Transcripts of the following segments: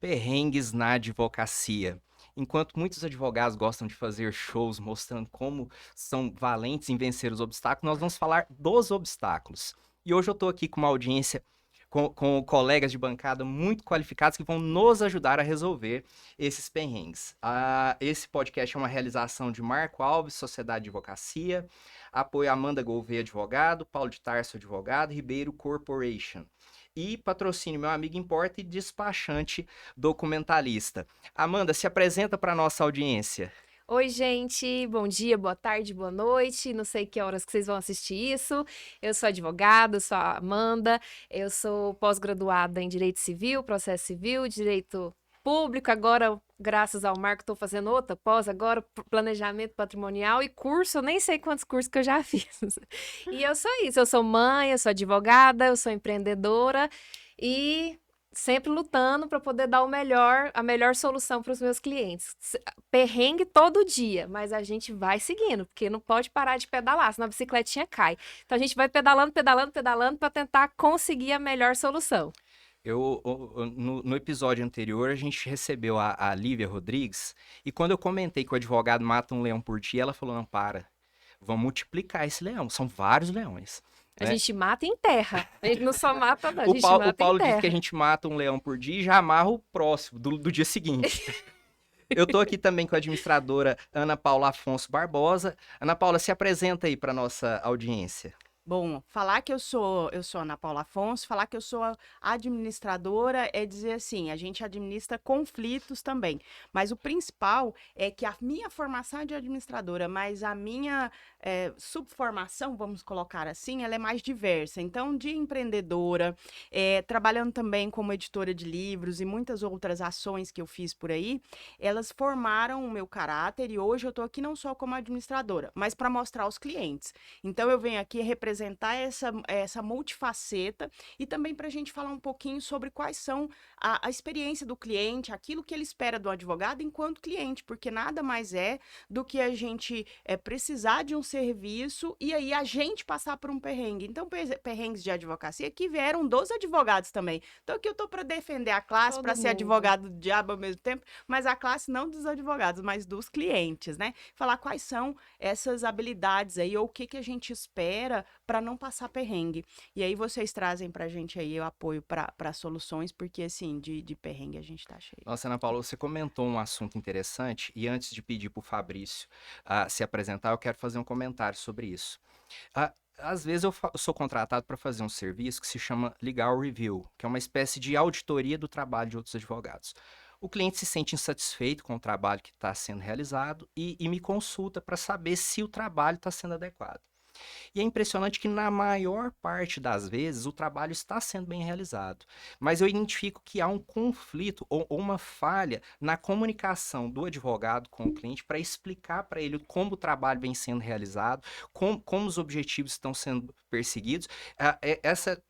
Perrengues na advocacia. Enquanto muitos advogados gostam de fazer shows mostrando como são valentes em vencer os obstáculos, nós vamos falar dos obstáculos. E hoje eu estou aqui com uma audiência com colegas de bancada muito qualificados que vão nos ajudar a resolver esses perrengues. Esse podcast é uma realização de Marco Alves, Sociedade de Advocacia, apoio Amanda Gouveia, advogado, Paulo de Tarso, advogado, Ribeiro Corporation. E patrocínio Meu Amigo Importa e despachante documentalista. Amanda, se apresenta para a nossa audiência. Oi, gente, bom dia, boa tarde, boa noite. Não sei que horas que vocês vão assistir isso. Eu sou advogada, sou a Amanda. Eu sou pós-graduada em Direito Civil, Processo Civil, Direito Público. Agora, graças ao Marco, estou fazendo outra pós agora, Planejamento Patrimonial e curso. Eu nem sei quantos cursos que eu já fiz. E eu sou isso. Eu sou mãe, eu sou advogada, eu sou empreendedora e sempre lutando para poder dar a melhor solução para os meus clientes. Perrengue todo dia, mas a gente vai seguindo, porque não pode parar de pedalar, senão a bicicletinha cai. Então a gente vai pedalando, pedalando, pedalando para tentar conseguir a melhor solução. No episódio anterior, a gente recebeu a Lívia Rodrigues, e quando eu comentei que o advogado mata um leão por dia, ela falou, não, para, vamos multiplicar esse leão, são vários leões. A Né? gente mata em terra. A gente não só mata, não, a gente O mata em Paulo disse que a terra. gente mata um leão por dia e já amarra o próximo, do dia seguinte. Eu tô aqui também com a administradora Ana Paula Afonso Barbosa. Ana Paula, se apresenta aí para nossa audiência. Bom, falar que eu sou Ana Paula Afonso, falar que eu sou a administradora é dizer assim, a gente administra conflitos também. Mas o principal é que a minha formação é de administradora, mas a minha subformação, vamos colocar assim, ela é mais diversa. Então, de empreendedora, trabalhando também como editora de livros e muitas outras ações que eu fiz por aí, elas formaram o meu caráter e hoje eu estou aqui não só como administradora, mas para mostrar aos clientes. Então, eu venho aqui representar essa multifaceta e também para a gente falar um pouquinho sobre quais são a experiência do cliente, aquilo que ele espera do advogado enquanto cliente, porque nada mais é do que a gente precisar de um serviço e aí a gente passar por um perrengue. Então, perrengues de advocacia que vieram dos advogados também. Então, aqui eu estou para defender a classe, para Todo ser mundo. advogado do diabo ao mesmo tempo, mas a classe não dos advogados, mas dos clientes, né? Falar quais são essas habilidades aí, ou o que a gente espera para não passar perrengue. E aí vocês trazem para a gente aí o apoio para soluções, porque assim, de perrengue a gente tá cheio. Nossa, Ana Paula, você comentou um assunto interessante e antes de pedir para o Fabrício se apresentar, eu quero fazer um comentário sobre isso. Às vezes eu sou contratado para fazer um serviço que se chama Legal Review, que é uma espécie de auditoria do trabalho de outros advogados. O cliente se sente insatisfeito com o trabalho que está sendo realizado e me consulta para saber se o trabalho está sendo adequado. E é impressionante que, na maior parte das vezes, o trabalho está sendo bem realizado. Mas eu identifico que há um conflito ou uma falha na comunicação do advogado com o cliente para explicar para ele como o trabalho vem sendo realizado, como os objetivos estão sendo perseguidos.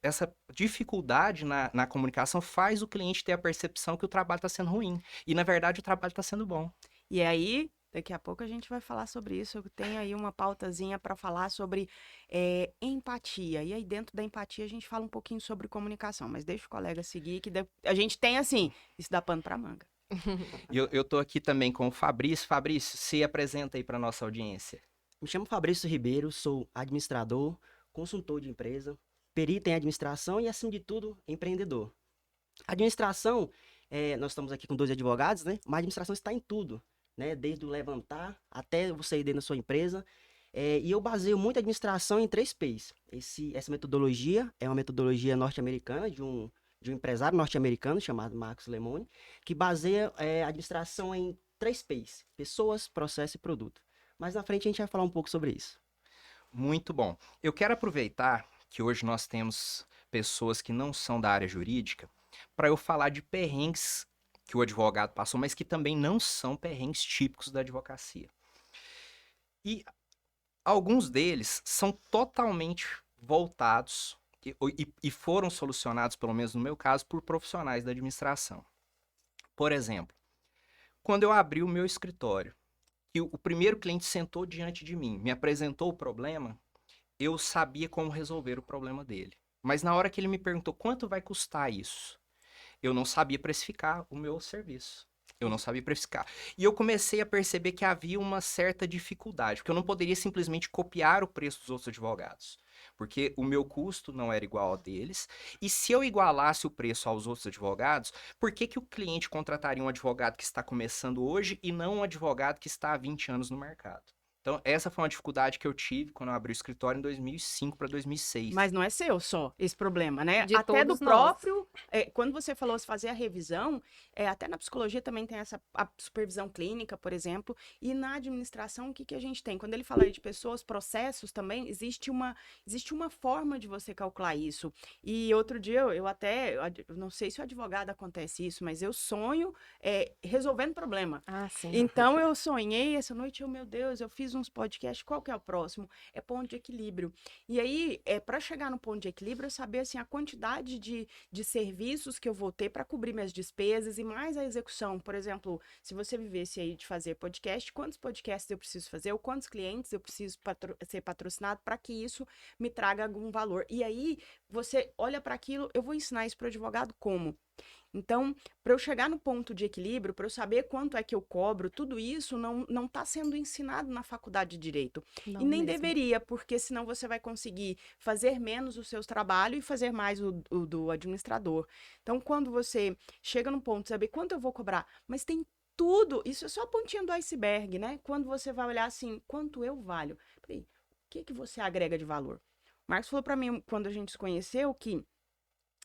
Essa dificuldade na comunicação faz o cliente ter a percepção que o trabalho está sendo ruim. E, na verdade, o trabalho está sendo bom. E aí, daqui a pouco a gente vai falar sobre isso. Eu tenho aí uma pautazinha para falar sobre empatia. E aí, dentro da empatia, a gente fala um pouquinho sobre comunicação. Mas deixa o colega seguir, que a gente tem assim, isso dá pano para manga. E eu estou aqui também com o Fabrício. Fabrício, se apresenta aí para nossa audiência. Me chamo Fabrício Ribeiro, sou administrador, consultor de empresa, perito em administração e, acima de tudo, empreendedor. Administração, nós estamos aqui com dois advogados, né? Mas a administração está em tudo, né? Desde o levantar até você ir dentro da sua empresa. E eu baseio muito a administração em 3Ps. Essa metodologia é uma metodologia norte-americana de um empresário norte-americano chamado Marcos Lemoine, que baseia a administração em 3Ps: pessoas, processo e produto. Mas na frente a gente vai falar um pouco sobre isso. Muito bom. Eu quero aproveitar que hoje nós temos pessoas que não são da área jurídica para eu falar de perrengues que o advogado passou, mas que também não são perrengues típicos da advocacia. E alguns deles são totalmente voltados e foram solucionados, pelo menos no meu caso, por profissionais da administração. Por exemplo, quando eu abri o meu escritório, que o primeiro cliente sentou diante de mim, me apresentou o problema, eu sabia como resolver o problema dele. Mas na hora que ele me perguntou quanto vai custar isso, eu não sabia precificar o meu serviço. Eu não sabia precificar. E eu comecei a perceber que havia uma certa dificuldade, porque eu não poderia simplesmente copiar o preço dos outros advogados, porque o meu custo não era igual ao deles. E se eu igualasse o preço aos outros advogados, por que que o cliente contrataria um advogado que está começando hoje e não um advogado que está há 20 anos no mercado? Então, essa foi uma dificuldade que eu tive quando eu abri o escritório em 2005 para 2006. Mas não é seu só esse problema, né? De Até do todos nós. próprio. Quando você falou se fazer a revisão, até na psicologia também tem a supervisão clínica, por exemplo, e na administração, o que, que a gente tem? Quando ele fala aí de pessoas, processos também, existe uma forma de você calcular isso. E outro dia, eu não sei se o advogado acontece isso, mas eu sonho resolvendo problema. Ah, sim. Então, eu sonhei essa noite, meu Deus, eu fiz uns podcasts, qual que é o próximo? É ponto de equilíbrio. E aí, para chegar no ponto de equilíbrio, eu saber assim, a quantidade de serviços que eu vou ter para cobrir minhas despesas e mais a execução. Por exemplo, se você vivesse aí de fazer podcast, quantos podcasts eu preciso fazer, ou quantos clientes eu preciso ser patrocinado para que isso me traga algum valor. E aí, você olha para aquilo, eu vou ensinar isso para o advogado como? Então, para eu chegar no ponto de equilíbrio, para eu saber quanto é que eu cobro, tudo isso não está sendo ensinado na faculdade de Direito. Não E nem mesmo. deveria, porque senão você vai conseguir fazer menos os seus trabalhos e fazer mais o do administrador. Então, quando você chega no ponto de saber quanto eu vou cobrar, mas tem tudo, isso é só a pontinha do iceberg, né? Quando você vai olhar assim, quanto eu valho? Peraí, o que você agrega de valor? O Marcos falou para mim, quando a gente se conheceu, que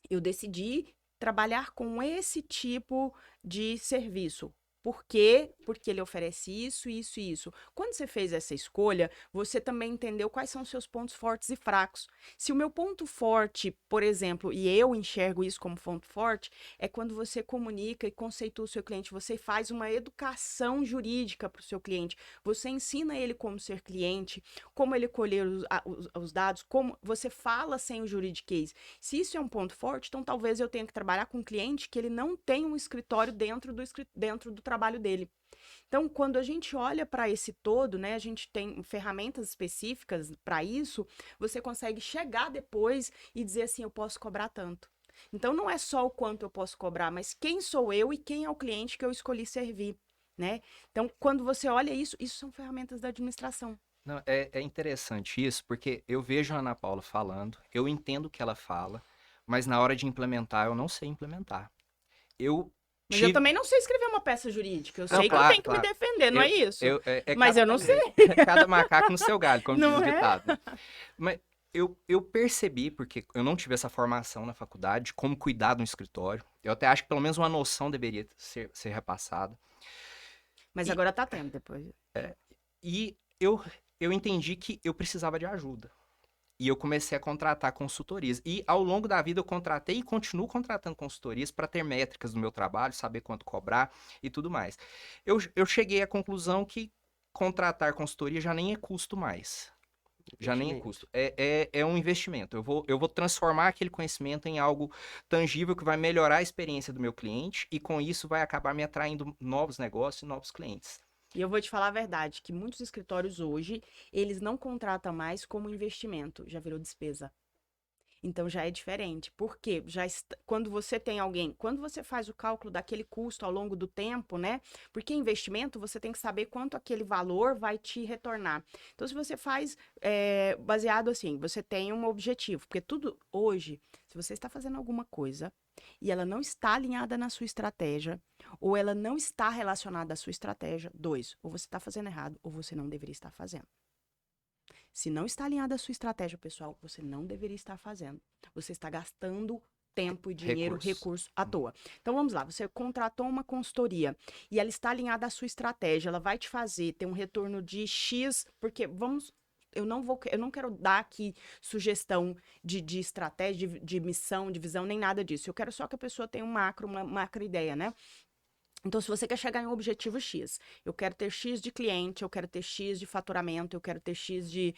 eu decidi trabalhar com esse tipo de serviço. Por quê? Porque ele oferece isso, isso e isso. Quando você fez essa escolha, você também entendeu quais são os seus pontos fortes e fracos. Se o meu ponto forte, por exemplo, e eu enxergo isso como ponto forte, é quando você comunica e conceitua o seu cliente, você faz uma educação jurídica para o seu cliente, você ensina ele como ser cliente, como ele colher os dados, como você fala sem o juridiquês. Se isso é um ponto forte, então talvez eu tenha que trabalhar com um cliente que ele não tem um escritório dentro do trabalho dele. Então, quando a gente olha para esse todo, né, a gente tem ferramentas específicas para isso, você consegue chegar depois e dizer assim, eu posso cobrar tanto. Então, não é só o quanto eu posso cobrar, mas quem sou eu e quem é o cliente que eu escolhi servir, né? Então, quando você olha isso, isso são ferramentas da administração. Não, é interessante isso, porque eu vejo a Ana Paula falando, eu entendo o que ela fala, mas na hora de implementar, eu não sei implementar. Eu Mas eu tive... também não sei escrever uma peça jurídica. Eu Não, sei que eu claro, tenho que me claro. defender, não é isso? Mas cada, eu não sei. cada macaco no seu galho, como diz Não o é? ditado, né? Mas eu percebi, porque eu não tive essa formação na faculdade, de como cuidar de um escritório. Eu até acho que pelo menos uma noção deveria ser repassada. Mas E- agora tá tendo depois. E eu entendi que eu precisava de ajuda. E eu comecei a contratar consultorias. E ao longo da vida eu contratei e continuo contratando consultorias para ter métricas do meu trabalho, saber quanto cobrar e tudo mais. Eu cheguei à conclusão que contratar consultoria já nem é custo mais. Já nem é Investimento. custo. É um investimento. Eu vou transformar aquele conhecimento em algo tangível que vai melhorar a experiência do meu cliente e com isso vai acabar me atraindo novos negócios e novos clientes. E eu vou te falar a verdade, que muitos escritórios hoje, eles não contratam mais como investimento, já virou despesa. Então já é diferente. Por quê? Quando você tem alguém, quando você faz o cálculo daquele custo ao longo do tempo, né? Porque investimento, você tem que saber quanto aquele valor vai te retornar. Então, se você faz baseado assim, você tem um objetivo, porque tudo hoje, se você está fazendo alguma coisa e ela não está alinhada na sua estratégia, ou ela não está relacionada à sua estratégia, ou você está fazendo errado, ou você não deveria estar fazendo. Se não está alinhada à sua estratégia, pessoal, você não deveria estar fazendo. Você está gastando tempo e dinheiro, recurso à toa. Então vamos lá, você contratou uma consultoria e ela está alinhada à sua estratégia, ela vai te fazer ter um retorno de X, porque eu não quero dar aqui sugestão de estratégia, de missão, de visão, nem nada disso. Eu quero só que a pessoa tenha uma macro ideia, né? Então, se você quer chegar em um objetivo X, eu quero ter X de cliente, eu quero ter X de faturamento, eu quero ter X de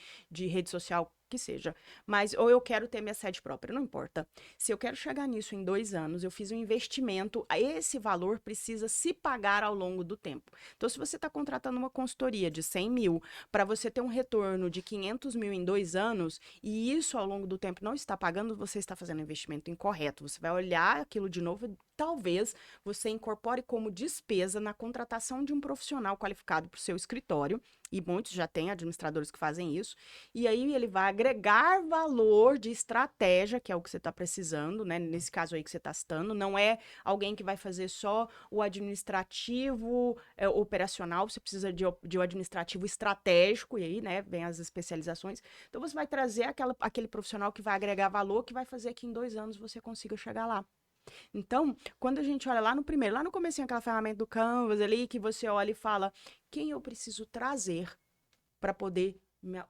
rede social, que seja. Mas, ou eu quero ter minha sede própria, não importa. Se eu quero chegar nisso em 2 anos, eu fiz um investimento, esse valor precisa se pagar ao longo do tempo. Então, se você está contratando uma consultoria de 100 mil, para você ter um retorno de 500 mil em 2 anos, e isso ao longo do tempo não está pagando, você está fazendo um investimento incorreto. Você vai olhar aquilo de novo e talvez você incorpore como despesa na contratação de um profissional qualificado para o seu escritório, e muitos já têm administradores que fazem isso, e aí ele vai agregar valor de estratégia, que é o que você está precisando, né? Nesse caso aí que você está citando, não é alguém que vai fazer só o administrativo operacional, você precisa de um administrativo estratégico, e aí, né, vem as especializações. Então, você vai trazer aquele profissional que vai agregar valor, que vai fazer que em 2 anos você consiga chegar lá. Então, quando a gente olha lá no comecinho, aquela ferramenta do Canvas ali, que você olha e fala, quem eu preciso trazer para poder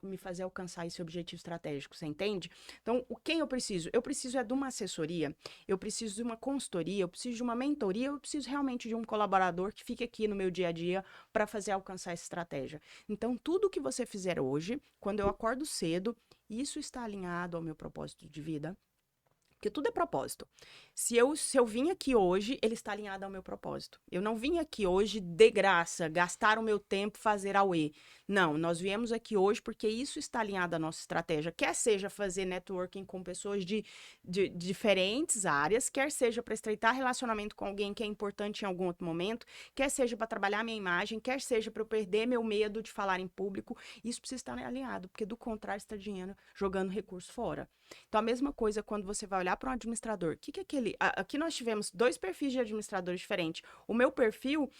me fazer alcançar esse objetivo estratégico, você entende? Então, quem eu preciso? Eu preciso de uma assessoria, eu preciso de uma consultoria, eu preciso de uma mentoria, eu preciso realmente de um colaborador que fique aqui no meu dia a dia para fazer alcançar essa estratégia. Então, tudo que você fizer hoje, quando eu acordo cedo, isso está alinhado ao meu propósito de vida? Porque tudo é propósito. Se eu vim aqui hoje, ele está alinhado ao meu propósito. Eu não vim aqui hoje de graça, gastar o meu tempo, fazer auê. Não, nós viemos aqui hoje porque isso está alinhado à nossa estratégia. Quer seja fazer networking com pessoas de diferentes áreas, quer seja para estreitar relacionamento com alguém que é importante em algum outro momento, quer seja para trabalhar minha imagem, quer seja para eu perder meu medo de falar em público. Isso precisa estar alinhado, porque do contrário, você está dinheiro jogando recurso fora. Então, a mesma coisa quando você vai olhar para um administrador. O que é aquele? Aqui nós tivemos 2 perfis de administradores diferentes. O meu perfil,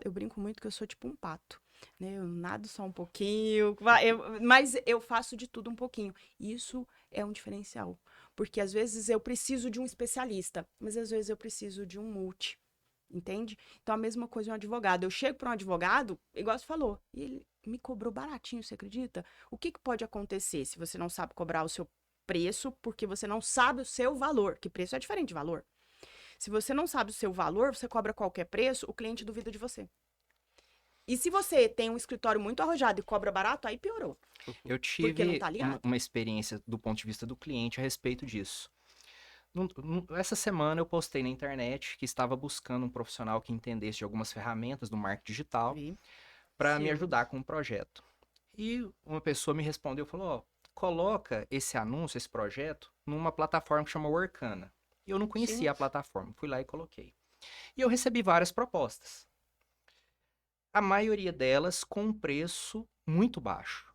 eu brinco muito que eu sou tipo um pato. Né? Eu nado só um pouquinho, mas eu faço de tudo um pouquinho. Isso é um diferencial. Porque às vezes eu preciso de um especialista, mas às vezes eu preciso de um multi. Entende? Então, a mesma coisa um advogado. Eu chego para um advogado, igual você falou, e ele me cobrou baratinho, você acredita? O que pode acontecer se você não sabe cobrar o seu preço porque você não sabe o seu valor? Que preço é diferente de valor. Se você não sabe o seu valor, você cobra qualquer preço, o cliente duvida de você. E se você tem um escritório muito arrojado e cobra barato, aí piorou. Eu Porque não tive tá alinhado. uma experiência do ponto de vista do cliente a respeito disso. Essa semana eu postei na internet que estava buscando um profissional que entendesse de algumas ferramentas do marketing digital Vi. para me Sim. ajudar com o projeto. E uma pessoa me respondeu, falou, ó, coloca esse anúncio, esse projeto, numa plataforma que chama Workana. E eu não conhecia Sim. a plataforma, fui lá e coloquei. E eu recebi várias propostas. A maioria delas com um preço muito baixo.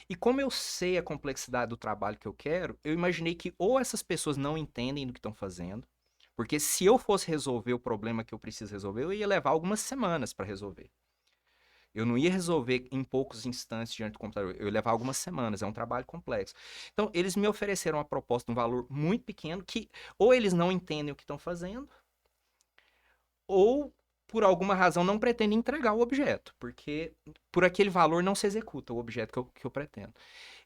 E como eu sei a complexidade do trabalho que eu quero, eu imaginei que ou essas pessoas não entendem do que estão fazendo, porque se eu fosse resolver o problema que eu preciso resolver, eu ia levar algumas semanas para resolver. Eu não ia resolver em poucos instantes diante do computador, eu ia levar algumas semanas, é um trabalho complexo. Então, eles me ofereceram uma proposta de um valor muito pequeno, que ou eles não entendem o que estão fazendo, ou por alguma razão não pretendem entregar o objeto, porque por aquele valor não se executa o objeto que eu pretendo.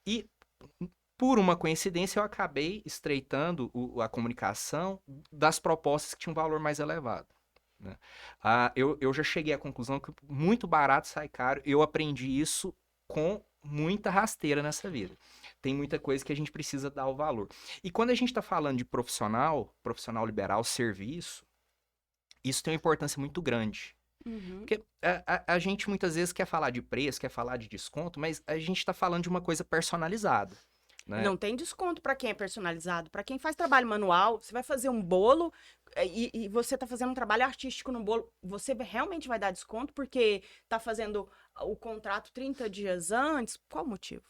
E por uma coincidência eu acabei estreitando a comunicação das propostas que tinham um valor mais elevado. Né? Eu já cheguei à conclusão que muito barato sai caro. Eu aprendi isso com muita rasteira nessa vida. Tem muita coisa que a gente precisa dar o valor. E quando a gente está falando de profissional liberal, serviço, isso tem uma importância muito grande. Uhum. Porque a gente muitas vezes quer falar de preço, quer falar de desconto, mas a gente está falando de uma coisa personalizada. Né? Não tem desconto para quem é personalizado. Para quem faz trabalho manual, você vai fazer um bolo e você está fazendo um trabalho artístico no bolo, você realmente vai dar desconto porque está fazendo o contrato 30 dias antes? Qual o motivo?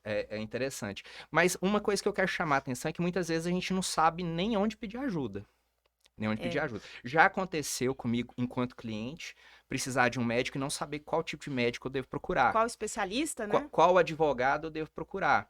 É interessante. Mas uma coisa que eu quero chamar a atenção é que muitas vezes a gente não sabe nem onde pedir ajuda. Já aconteceu comigo, enquanto cliente, precisar de um médico e não saber qual tipo de médico eu devo procurar. Qual especialista, né? Qual advogado eu devo procurar.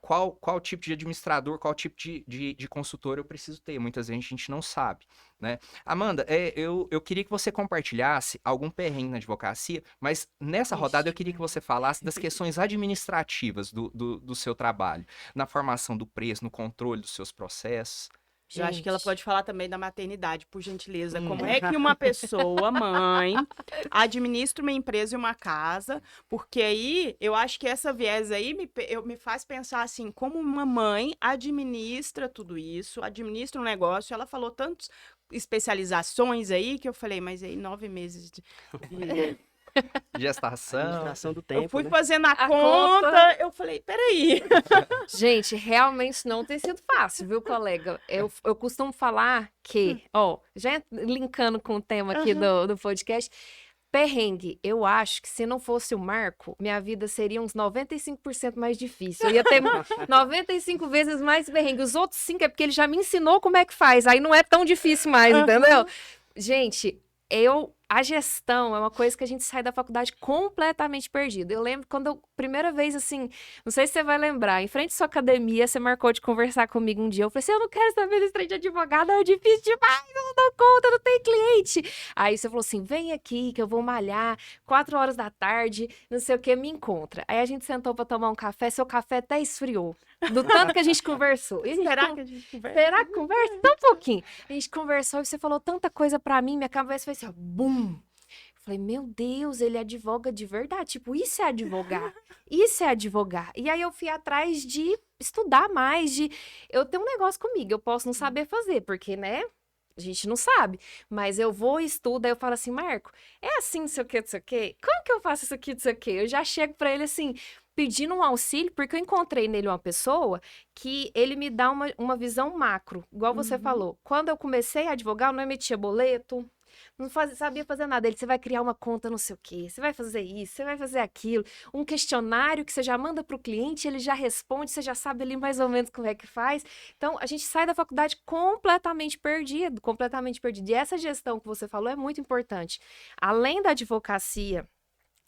Qual tipo de administrador, qual tipo de consultor eu preciso ter. Muitas vezes a gente não sabe. Né? Amanda, eu queria que você compartilhasse algum perrengue na advocacia, mas nessa rodada eu queria que você falasse das questões administrativas do seu trabalho, na formação do preço, no controle dos seus processos. Eu acho que ela Gente. pode falar também da maternidade, por gentileza. Como é que uma pessoa, mãe, administra uma empresa e uma casa? Porque aí, eu acho que essa viés aí me faz pensar assim, como uma mãe administra tudo isso, administra um negócio. Ela falou tantas especializações aí, que eu falei, mas aí 9 meses de... Gestação. Administração do Eu tempo, fui né? fazendo a A conta, conta. eu falei, peraí. Gente, realmente não tem sido fácil, viu, colega? Eu costumo falar que, ó, já linkando com o tema aqui do podcast, perrengue. Eu acho que se não fosse o Marco, minha vida seria uns 95% mais difícil. Eu ia ter 95 vezes mais perrengue. Os outros 5 é porque ele já me ensinou como é que faz. Aí não é tão difícil mais, entendeu? Gente, a gestão é uma coisa que a gente sai da faculdade completamente perdido. Eu lembro quando primeira vez, assim, não sei se você vai lembrar, em frente à sua academia, você marcou de conversar comigo um dia. Eu falei assim, eu não quero saber desse trem de advogado, é difícil demais, eu não dou conta, eu não tenho cliente. Aí você falou assim, vem aqui que eu vou malhar, 4 horas da tarde, não sei o que, me encontra. Aí a gente sentou pra tomar um café, seu café até esfriou, do tanto que a gente conversou. E a gente Será que a gente conversa? Será que conversa? Só um pouquinho. A gente conversou e você falou tanta coisa pra mim, minha cabeça foi assim, ó, bum. Eu falei, meu Deus, ele advoga de verdade. Tipo, isso é advogar. Isso é advogar. E aí eu fui atrás de estudar mais, eu tenho um negócio comigo, eu posso não saber fazer, porque, né? A gente não sabe, mas eu vou e estudo, aí eu falo assim, Marco, é assim, não sei o que, não sei o que, como que eu faço isso aqui, não sei o que? Eu já chego pra ele assim, pedindo um auxílio, porque eu encontrei nele uma pessoa que ele me dá uma visão macro, igual você falou. Quando eu comecei a advogar, eu não emitia boleto, não sabia fazer nada. Ele, você vai criar uma conta não sei o quê, você vai fazer isso, você vai fazer aquilo. Um questionário que você já manda para o cliente, ele já responde, você já sabe ali mais ou menos como é que faz. Então, a gente sai da faculdade completamente perdido, completamente perdido. E essa gestão que você falou é muito importante. Além da advocacia,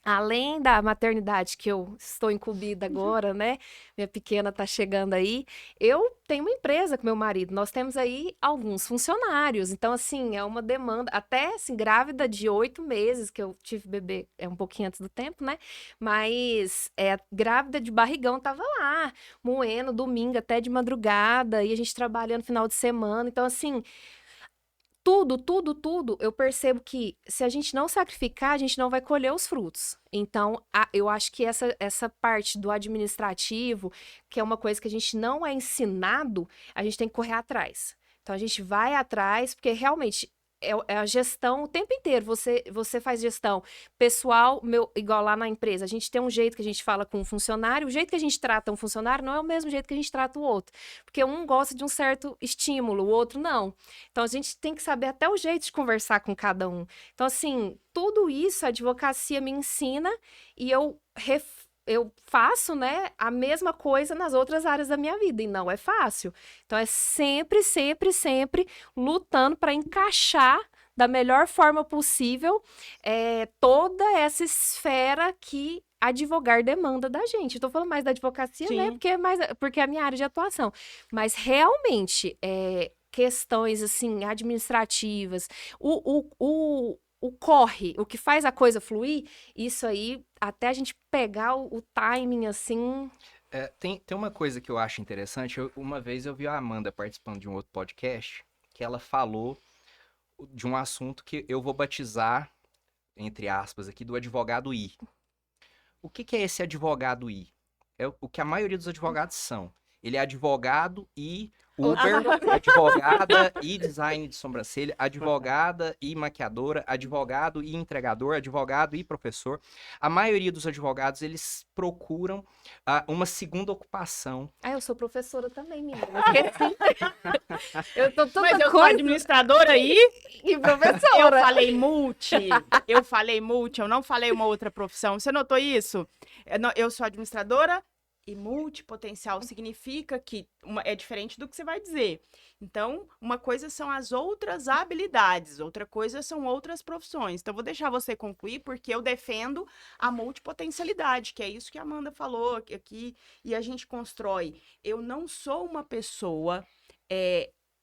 além da maternidade que eu estou incumbida agora, né? Minha pequena tá chegando aí. Eu tenho uma empresa com meu marido. Nós temos aí alguns funcionários. Então, assim, é uma demanda. Até, assim, grávida de 8 meses, que eu tive bebê um pouquinho antes do tempo, né? Mas grávida de barrigão tava lá, moendo, domingo até de madrugada. E a gente trabalhando final de semana. Então, assim... Tudo, eu percebo que se a gente não sacrificar, a gente não vai colher os frutos. Então, eu acho que essa parte do administrativo, que é uma coisa que a gente não é ensinado, a gente tem que correr atrás. Então, a gente vai atrás, porque realmente é a gestão o tempo inteiro. Você faz gestão pessoal, igual lá na empresa. A gente tem um jeito que a gente fala com um funcionário, o jeito que a gente trata um funcionário não é o mesmo jeito que a gente trata o outro. Porque um gosta de um certo estímulo, o outro não. Então, a gente tem que saber até o jeito de conversar com cada um. Então, assim, tudo isso a advocacia me ensina e eu faço, né, a mesma coisa nas outras áreas da minha vida, e não é fácil. Então, é sempre, sempre, sempre lutando para encaixar da melhor forma possível toda essa esfera que advogar demanda da gente. Eu tô falando mais da advocacia, né, porque é a minha área de atuação. Mas, realmente, questões, assim, administrativas, o corre, o que faz a coisa fluir, isso aí, até a gente pegar o timing, assim... Tem uma coisa que eu acho interessante. Uma vez eu vi a Amanda participando de um outro podcast, que ela falou de um assunto que eu vou batizar, entre aspas, aqui, do advogado I. O que é esse advogado I? É o que a maioria dos advogados são. Ele é advogado e Uber, advogada e design de sobrancelha, advogada e maquiadora, advogado e entregador, advogado e professor. A maioria dos advogados, eles procuram uma segunda ocupação. Eu sou professora também, menina. Esqueci. Eu tô toda Mas eu sou coisa administradora aí. e professora. Eu falei multi, eu não falei uma outra profissão. Você notou isso? Eu sou administradora e multipotencial significa que é diferente do que você vai dizer. Então, uma coisa são as outras habilidades, outra coisa são outras profissões. Então, vou deixar você concluir, porque eu defendo a multipotencialidade, que é isso que a Amanda falou aqui, e a gente constrói. Eu não sou uma pessoa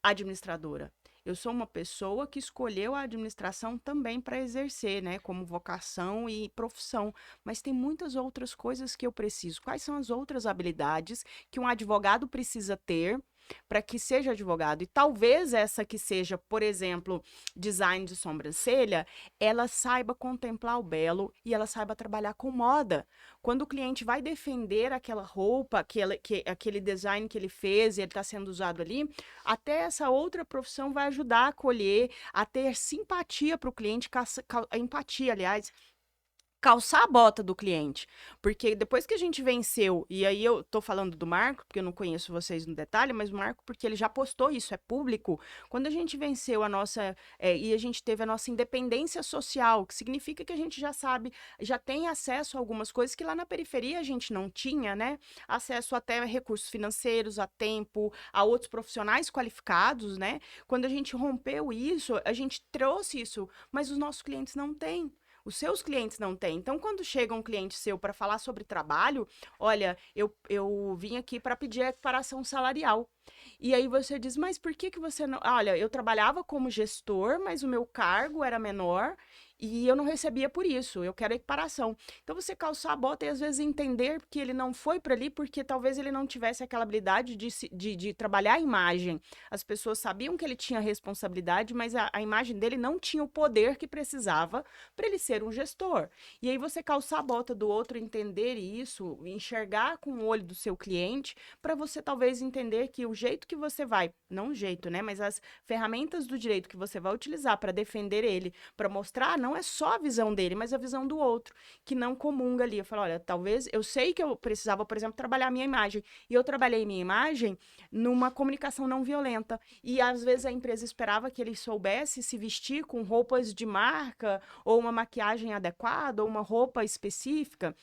administradora. Eu sou uma pessoa que escolheu a administração também para exercer, né, como vocação e profissão. Mas tem muitas outras coisas que eu preciso. Quais são as outras habilidades que um advogado precisa ter para que seja advogado. E talvez essa que seja, por exemplo, design de sobrancelha, ela saiba contemplar o belo e ela saiba trabalhar com moda. Quando o cliente vai defender aquela roupa, aquele design que ele fez e ele está sendo usado ali, até essa outra profissão vai ajudar a acolher, a ter simpatia para o cliente, empatia, aliás, calçar a bota do cliente. Porque depois que a gente venceu, e aí eu tô falando do Marco, porque eu não conheço vocês no detalhe, mas o Marco, porque ele já postou isso, é público. Quando a gente venceu a nossa, e a gente teve a nossa independência social, que significa que a gente já sabe, já tem acesso a algumas coisas que lá na periferia a gente não tinha, né? Acesso até a recursos financeiros, a tempo, a outros profissionais qualificados, né? Quando a gente rompeu isso, a gente trouxe isso, mas os nossos clientes não têm. Os seus clientes não têm. Então, quando chega um cliente seu para falar sobre trabalho, olha, eu vim aqui para pedir a equiparação salarial. E aí você diz, mas por que você não... Olha, eu trabalhava como gestor, mas o meu cargo era menor e eu não recebia por isso. Eu quero equiparação. Então, você calçar a bota e às vezes entender que ele não foi para ali porque talvez ele não tivesse aquela habilidade de trabalhar a imagem. As pessoas sabiam que ele tinha responsabilidade, mas a imagem dele não tinha o poder que precisava para ele ser um gestor. E aí você calçar a bota do outro, entender isso, enxergar com o olho do seu cliente, para você talvez entender que o jeito que você vai, não o jeito, né, mas as ferramentas do direito que você vai utilizar para defender ele, para mostrar, não é só a visão dele, mas a visão do outro, que não comunga ali. Eu falo, olha, talvez, eu sei que eu precisava, por exemplo, trabalhar a minha imagem, e eu trabalhei minha imagem numa comunicação não violenta, e às vezes a empresa esperava que ele soubesse se vestir com roupas de marca, ou uma maquiagem adequada, ou uma roupa específica.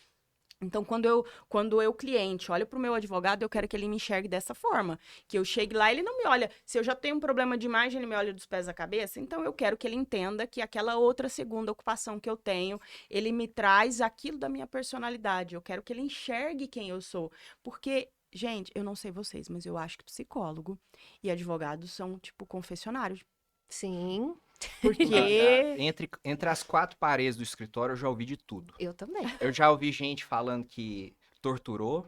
Então, quando eu cliente, olho para o meu advogado, eu quero que ele me enxergue dessa forma. Que eu chegue lá, ele não me olha. Se eu já tenho um problema de imagem, ele me olha dos pés à cabeça. Então, eu quero que ele entenda que aquela outra segunda ocupação que eu tenho, ele me traz aquilo da minha personalidade. Eu quero que ele enxergue quem eu sou. Porque, gente, eu não sei vocês, mas eu acho que psicólogo e advogado são, tipo, confessionários. Sim, Porque... Entre as quatro paredes do escritório, eu já ouvi de tudo. eu também. Eu já ouvi gente falando que torturou.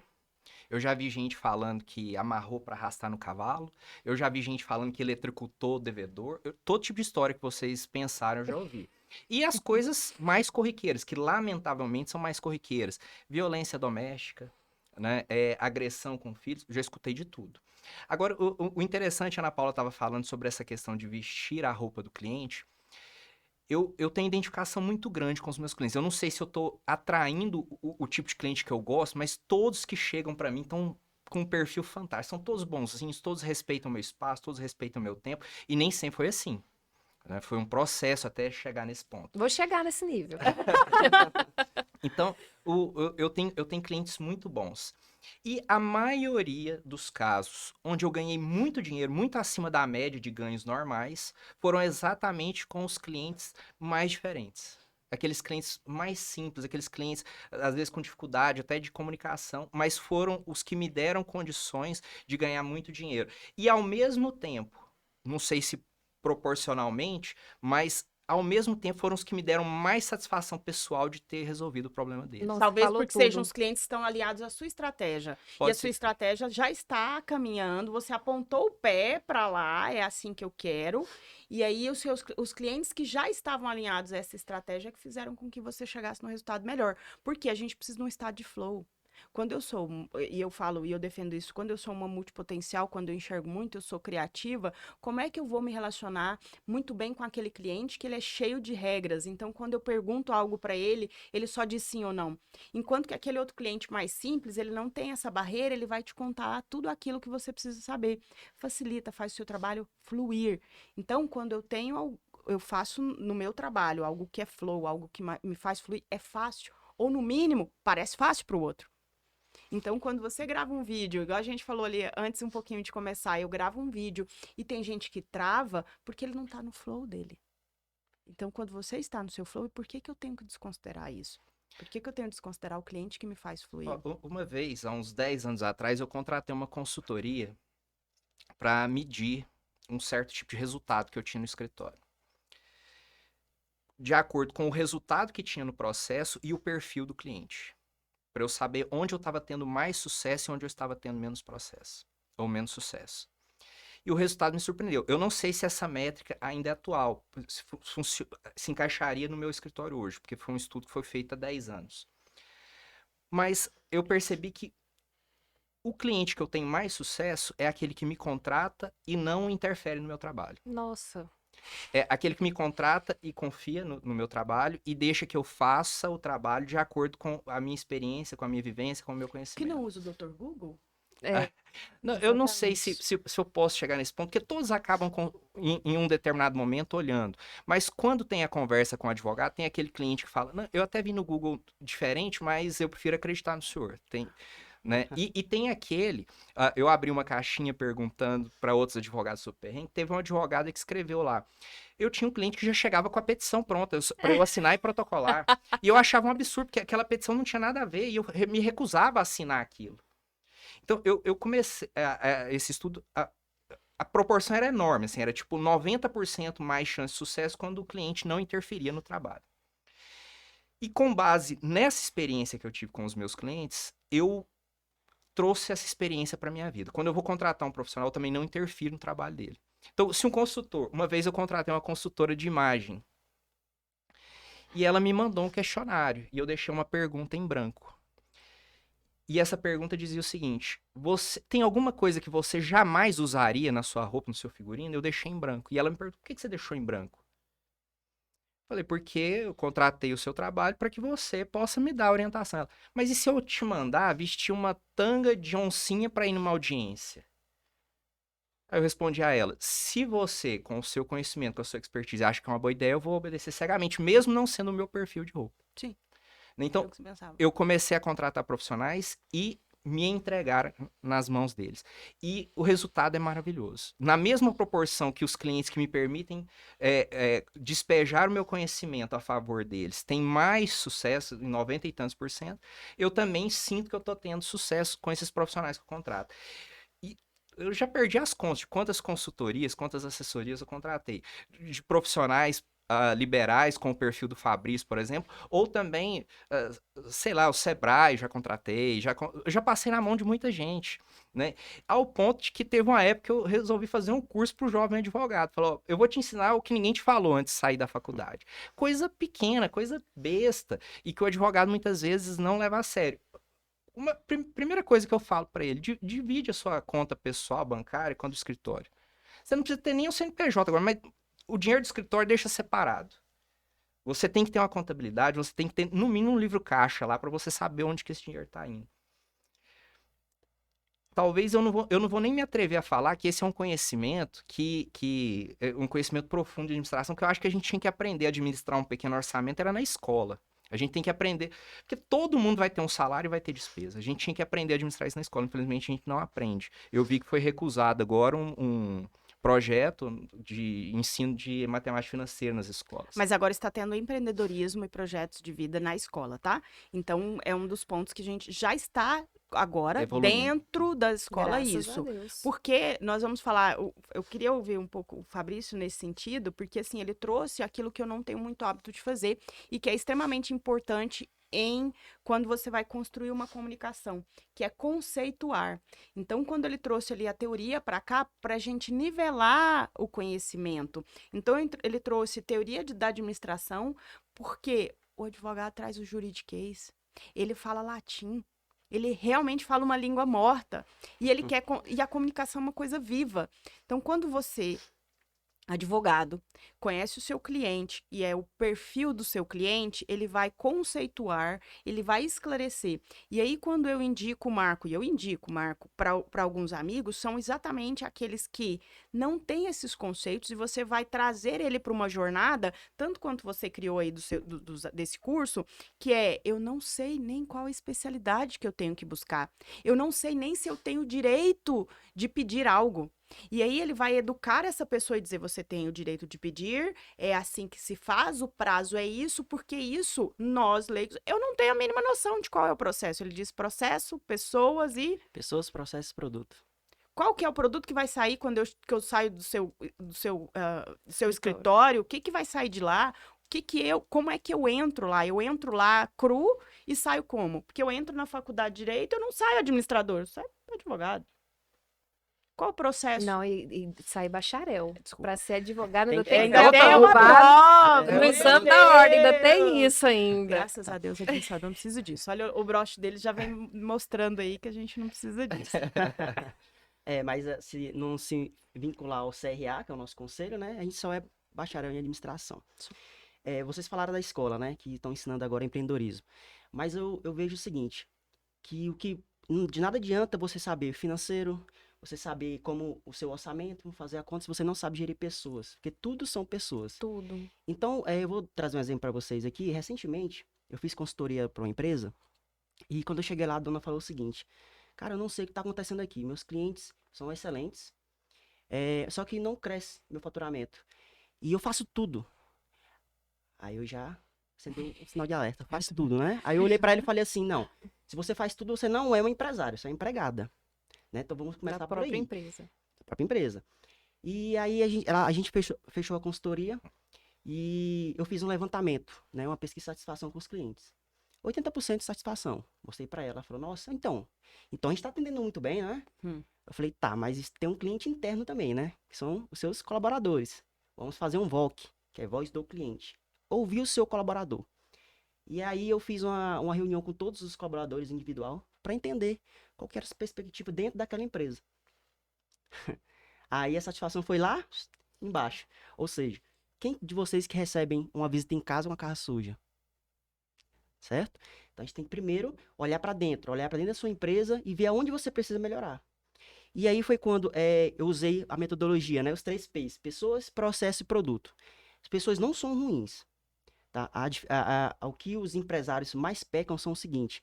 Eu já vi gente falando que amarrou para arrastar no cavalo. Eu já vi gente falando que eletrocutou o devedor. Todo tipo de história que vocês pensaram, eu já ouvi. E as coisas mais corriqueiras, que lamentavelmente são mais corriqueiras. Violência doméstica, né? Agressão com filhos, já escutei de tudo. Agora, o interessante, a Ana Paula estava falando sobre essa questão de vestir a roupa do cliente. Eu tenho identificação muito grande com os meus clientes. Eu não sei se eu estou atraindo o tipo de cliente que eu gosto, mas todos que chegam para mim estão com um perfil fantástico. São todos bonzinhos, todos respeitam o meu espaço, todos respeitam o meu tempo. E nem sempre foi assim, né? Foi um processo até chegar nesse ponto. Vou chegar nesse nível. Então, eu tenho clientes muito bons. E a maioria dos casos onde eu ganhei muito dinheiro, muito acima da média de ganhos normais, foram exatamente com os clientes mais diferentes. Aqueles clientes mais simples, aqueles clientes, às vezes com dificuldade até de comunicação, mas foram os que me deram condições de ganhar muito dinheiro. E ao mesmo tempo, não sei se proporcionalmente, mas ao mesmo tempo foram os que me deram mais satisfação pessoal de ter resolvido o problema deles. Nossa, Talvez falou porque tudo. sejam os clientes que estão alinhados à sua estratégia. E Pode a sua ser. estratégia já está caminhando, você apontou o pé para lá, é assim que eu quero. E aí os clientes que já estavam alinhados a essa estratégia que fizeram com que você chegasse no resultado melhor. Porque a gente precisa de um estado de flow. Quando eu sou, e eu falo, e eu defendo isso, quando eu sou uma multipotencial, quando eu enxergo muito, eu sou criativa, como é que eu vou me relacionar muito bem com aquele cliente que ele é cheio de regras? Então, quando eu pergunto algo para ele, ele só diz sim ou não. Enquanto que aquele outro cliente mais simples, ele não tem essa barreira, ele vai te contar tudo aquilo que você precisa saber. Facilita, faz o seu trabalho fluir. Então, quando eu faço no meu trabalho algo que é flow, algo que me faz fluir, é fácil. Ou, no mínimo, parece fácil para o outro. Então, quando você grava um vídeo, igual a gente falou ali antes um pouquinho de começar, eu gravo um vídeo e tem gente que trava porque ele não tá no flow dele. Então, quando você está no seu flow, por que eu tenho que desconsiderar isso? Por que eu tenho que desconsiderar o cliente que me faz fluir? Uma vez, há uns 10 anos atrás, eu contratei uma consultoria para medir um certo tipo de resultado que eu tinha no escritório. De acordo com o resultado que tinha no processo e o perfil do cliente. Para eu saber onde eu estava tendo mais sucesso e onde eu estava tendo menos processo, ou menos sucesso. E o resultado me surpreendeu. Eu não sei se essa métrica ainda é atual, se encaixaria no meu escritório hoje, porque foi um estudo que foi feito há 10 anos. Mas eu percebi que o cliente que eu tenho mais sucesso é aquele que me contrata e não interfere no meu trabalho. Nossa. É aquele que me contrata e confia no meu trabalho e deixa que eu faça o trabalho de acordo com a minha experiência, com a minha vivência, com o meu Que conhecimento. não usa o Dr. Google? É, Não, eu não sei exatamente. se eu posso chegar nesse ponto, porque todos acabam em um determinado momento olhando. Mas quando tem a conversa com o advogado, tem aquele cliente que fala: "Não, eu até vi no Google diferente, mas eu prefiro acreditar no senhor." Tem, né? E tem aquele. Eu abri uma caixinha perguntando para outros advogados sobre perrengue. Teve um advogado que escreveu lá. Eu tinha um cliente que já chegava com a petição pronta para eu assinar e protocolar. E eu achava um absurdo, porque aquela petição não tinha nada a ver e eu me recusava a assinar aquilo. Então, eu comecei esse estudo. A proporção era enorme, assim, era tipo 90% mais chance de sucesso quando o cliente não interferia no trabalho. E com base nessa experiência que eu tive com os meus clientes, eu trouxe essa experiência para minha vida. Quando eu vou contratar um profissional, eu também não interfiro no trabalho dele. Então, se um consultor, uma vez eu contratei uma consultora de imagem e ela me mandou um questionário e eu deixei uma pergunta em branco. E essa pergunta dizia o seguinte: você tem alguma coisa que você jamais usaria na sua roupa, no seu figurino? Eu deixei em branco. E ela me perguntou: por que você deixou em branco? Falei: porque eu contratei o seu trabalho para que você possa me dar orientação. Ela: mas e se eu te mandar vestir uma tanga de oncinha para ir numa audiência? Aí eu respondi a ela: se você, com o seu conhecimento, com a sua expertise, acha que é uma boa ideia, eu vou obedecer cegamente, mesmo não sendo o meu perfil de roupa. Sim. Então, Eu que pensava. eu comecei a contratar profissionais e me entregar nas mãos deles. E o resultado é maravilhoso. Na mesma proporção que os clientes que me permitem despejar o meu conhecimento a favor deles têm mais sucesso, em 90 e tantos %, eu também sinto que eu estou tendo sucesso com esses profissionais que eu contrato. E eu já perdi as contas de quantas consultorias, quantas assessorias eu contratei. De profissionais liberais, com o perfil do Fabrício, por exemplo, ou também, sei lá, o Sebrae já contratei, eu já passei na mão de muita gente, né? Ao ponto de que teve uma época que eu resolvi fazer um curso para o jovem advogado. Falou: eu vou te ensinar o que ninguém te falou antes de sair da faculdade. Coisa pequena, coisa besta, e que o advogado muitas vezes não leva a sério. Uma primeira coisa que eu falo para ele: divide a sua conta pessoal bancária com a do escritório. Você não precisa ter nem o CNPJ agora, mas o dinheiro do escritório deixa separado. Você tem que ter uma contabilidade, você tem que ter, no mínimo, um livro caixa lá para você saber onde que esse dinheiro está indo. Talvez eu não vou nem me atrever a falar que esse é um conhecimento que é um conhecimento profundo de administração, que eu acho que a gente tinha que aprender a administrar um pequeno orçamento, era na escola. A gente tem que aprender, porque todo mundo vai ter um salário e vai ter despesa. A gente tinha que aprender a administrar isso na escola, infelizmente a gente não aprende. Eu vi que foi recusado agora um projeto de ensino de matemática financeira nas escolas. Mas agora está tendo empreendedorismo e projetos de vida na escola, tá? Então, é um dos pontos que a gente já está agora Evoluindo. dentro da escola Graças isso. a Deus. Porque nós vamos falar, eu queria ouvir um pouco o Fabrício nesse sentido, porque assim, ele trouxe aquilo que eu não tenho muito hábito de fazer e que é extremamente importante quando você vai construir uma comunicação, que é conceituar. Então, quando ele trouxe ali a teoria para cá, para a gente nivelar o conhecimento. Então, ele trouxe teoria da administração, porque o advogado traz o juridiquês, ele fala latim, ele realmente fala uma língua morta, e ele quer e a comunicação é uma coisa viva. Então, quando você, advogado, conhece o seu cliente e é o perfil do seu cliente, ele vai conceituar, ele vai esclarecer. E aí, quando eu indico o Marco, e eu indico o Marco para alguns amigos, são exatamente aqueles que não têm esses conceitos e você vai trazer ele para uma jornada, tanto quanto você criou aí desse curso, que é: eu não sei nem qual a especialidade que eu tenho que buscar. Eu não sei nem se eu tenho direito de pedir algo. E aí ele vai educar essa pessoa e dizer: você tem o direito de pedir, é assim que se faz, o prazo é isso, porque isso, nós leigos, eu não tenho a mínima noção de qual é o processo. Ele diz processo, pessoas e... Pessoas, processos, produto. Qual que é o produto que vai sair quando eu saio do seu escritório? O que vai sair de lá? Como é que eu entro lá? Eu entro lá cru e saio como? Porque eu entro na faculdade de Direito, eu não saio administrador, eu saio advogado. Qual o processo? Não, e sair bacharel. Desculpa. Para ser advogado ainda Tem- tem que Ainda ser tem uma aprovado. prova. No meu exame da ordem, ainda tem Deus. isso ainda. Graças a Deus, administrador, não preciso disso. Olha, o broche dele já vem mostrando aí que a gente não precisa disso. Mas se não se vincular ao CRA, que é o nosso conselho, né? A gente só é bacharel em administração. Vocês falaram da escola, né? Que estão ensinando agora empreendedorismo. Mas eu vejo o seguinte, que de nada adianta você saber financeiro, você saber como o seu orçamento, como fazer a conta, se você não sabe gerir pessoas. Porque tudo são pessoas. Tudo. Então, eu vou trazer um exemplo para vocês aqui. Recentemente, eu fiz consultoria para uma empresa e quando eu cheguei lá, a dona falou o seguinte: cara, eu não sei o que está acontecendo aqui. Meus clientes são excelentes, só que não cresce meu faturamento. E eu faço tudo. Aí eu já sentei um sinal de alerta. Faço tudo, né? Aí eu olhei para ele e falei assim: não, se você faz tudo, você não é um empresário, você é empregada. Né? Então vamos começar Da por própria aí. empresa. Da própria empresa. E aí a gente fechou a consultoria e eu fiz um levantamento, né? Uma pesquisa de satisfação com os clientes. 80% de satisfação. Mostrei para ela. Ela falou: nossa, então a gente tá atendendo muito bem, né? Eu falei: tá, mas tem um cliente interno também, né? Que são os seus colaboradores. Vamos fazer um VOC, que é voz do cliente. Ouvir o seu colaborador. E aí eu fiz uma reunião com todos os colaboradores individual para entender qual que era a perspectiva dentro daquela empresa. Aí a satisfação foi lá embaixo. Ou seja, quem de vocês que recebem uma visita em casa com a casa suja? Certo? Então a gente tem que primeiro olhar para dentro da sua empresa e ver aonde você precisa melhorar. E aí foi quando eu usei a metodologia, né? Os 3 P's: pessoas, processo e produto. As pessoas não são ruins. Tá? O que os empresários mais pecam são o seguinte: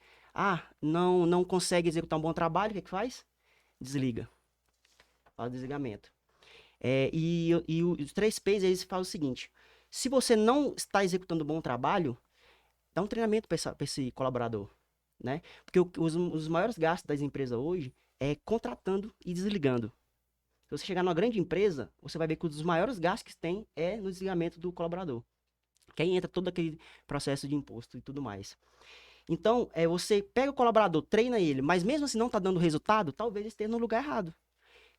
não consegue executar um bom trabalho, o que faz? Desliga. Fala desligamento. E os 3 P's, eles falam o seguinte: se você não está executando um bom trabalho, dá um treinamento para esse colaborador. Né? Porque os maiores gastos das empresas hoje é contratando e desligando. Se você chegar numa grande empresa, você vai ver que um dos maiores gastos que tem é no desligamento do colaborador. Que aí entra todo aquele processo de imposto e tudo mais. Então, você pega o colaborador, treina ele, mas mesmo assim não está dando resultado, talvez esteja no lugar errado.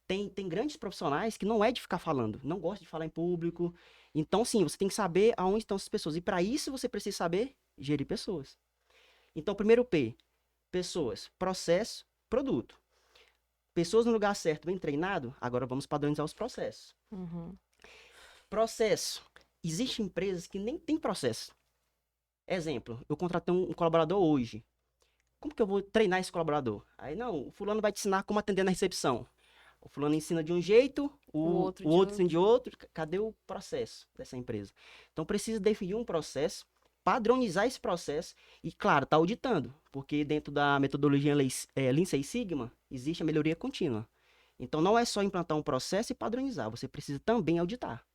Tem grandes profissionais que não é de ficar falando, não gosta de falar em público. Então, sim, você tem que saber aonde estão essas pessoas. E para isso, você precisa saber gerir pessoas. Então, primeiro P, pessoas, processo, produto. Pessoas no lugar certo, bem treinado, agora vamos padronizar os processos. Processo. Existem empresas que nem têm processo. Exemplo, eu contratei um colaborador hoje. Como que eu vou treinar esse colaborador? Aí, não, o fulano vai te ensinar como atender na recepção. O fulano ensina de um jeito, o outro ensina de outro. Cadê o processo dessa empresa? Então, precisa definir um processo, padronizar esse processo e, claro, tá auditando. Porque dentro da metodologia Lean Six Sigma, existe a melhoria contínua. Então, não é só implantar um processo e padronizar. Você precisa também auditar.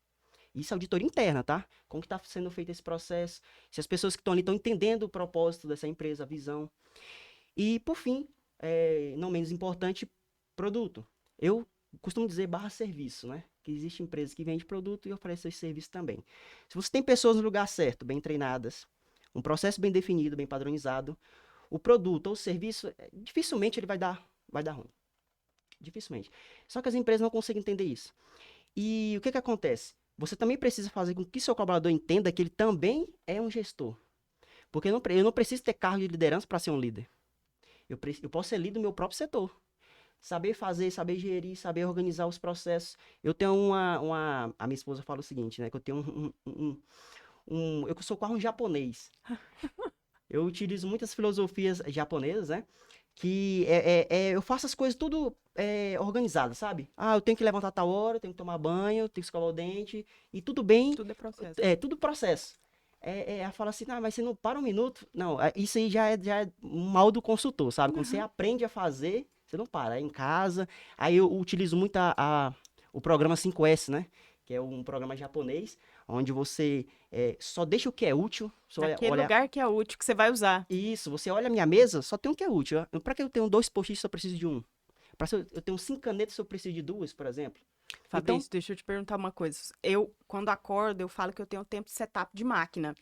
Isso é auditoria interna, tá? Como que está sendo feito esse processo? Se as pessoas que estão ali estão entendendo o propósito dessa empresa, a visão. E, por fim, não menos importante, produto. Eu costumo dizer /serviço, né? Que existe empresas que vendem produto e oferecem esse serviço também. Se você tem pessoas no lugar certo, bem treinadas, um processo bem definido, bem padronizado, o produto ou o serviço, dificilmente ele vai dar ruim. Dificilmente. Só que as empresas não conseguem entender isso. E o que acontece? Você também precisa fazer com que seu colaborador entenda que ele também é um gestor. Porque eu não preciso ter cargo de liderança para ser um líder. Eu posso ser líder do meu próprio setor. Saber fazer, saber gerir, saber organizar os processos. Eu tenho a minha esposa fala o seguinte, né? Que eu tenho eu sou quase um japonês. Eu utilizo muitas filosofias japonesas, né? Que eu faço as coisas tudo organizadas, sabe? Eu tenho que levantar a tal hora, eu tenho que tomar banho, eu tenho que escovar o dente, e tudo bem. Tudo é processo. Tudo processo. Ela fala assim, mas você não para um minuto. Não, isso aí já é um mal do consultor, sabe? Quando você aprende a fazer, você não para. É em casa. Aí eu utilizo muito o programa 5S, né? Que é um programa japonês, onde você só deixa o que é útil. Aquele lugar que é útil, que você vai usar. Isso, você olha a minha mesa, só tem um que é útil. Para que eu tenho 2 post-its se eu preciso de um? Para eu tenho 5 canetas se eu preciso de 2, por exemplo? Fabrício, deixa eu te perguntar uma coisa. Quando acordo, eu falo que eu tenho tempo de setup de máquina,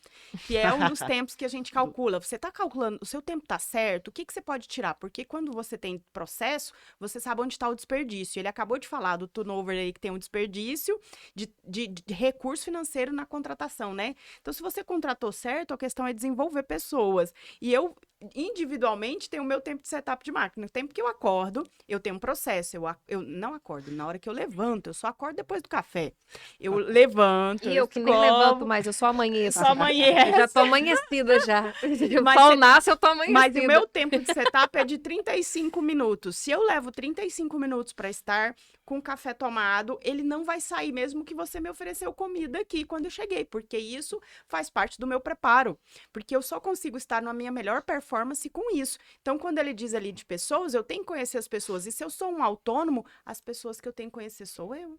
que é um dos tempos que a gente calcula. Você está calculando, o seu tempo está certo, o que você pode tirar? Porque quando você tem processo, você sabe onde está o desperdício. Ele acabou de falar do turnover aí, que tem um desperdício de recurso financeiro na contratação, né? Então, se você contratou certo, a questão é desenvolver pessoas. E eu, individualmente, tenho o meu tempo de setup de máquina. O tempo que eu acordo, eu tenho um processo. Eu não acordo na hora que eu levanto, eu só acordo depois do café. Eu levanto, E eu eu que nem levanto escovo, mais, eu só amanheço. só amanhece. Eu já tô amanhecida já. O Mas sol cê- nasce, eu tô amanhecida. Mas o meu tempo de setup é de 35 minutos. Se eu levo 35 minutos para estar com o café tomado, ele não vai sair mesmo que você me ofereceu comida aqui quando eu cheguei, porque isso faz parte do meu preparo. Porque eu só consigo estar na minha melhor performance com isso. Então, quando ele diz ali de pessoas, eu tenho que conhecer as pessoas. E se eu sou um autônomo, as pessoas que eu tenho que conhecer sou eu.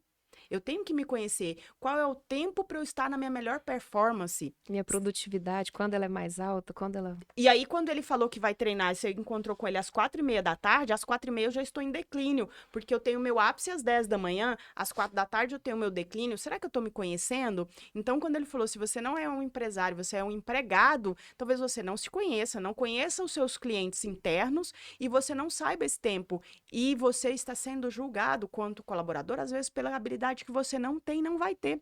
Eu tenho que me conhecer. Qual é o tempo para eu estar na minha melhor performance? Minha produtividade, quando ela é mais alta, quando ela... E aí, quando ele falou que vai treinar, você encontrou com ele às 4h30 da tarde, às 4h30 eu já estou em declínio, porque eu tenho meu ápice às 10 da manhã, às 4 da tarde eu tenho meu declínio. Será que eu estou me conhecendo? Então, quando ele falou, se você não é um empresário, você é um empregado, talvez você não se conheça, não conheça os seus clientes internos e você não saiba esse tempo. E você está sendo julgado quanto colaborador, às vezes, pela habilidade que você não tem, não vai ter.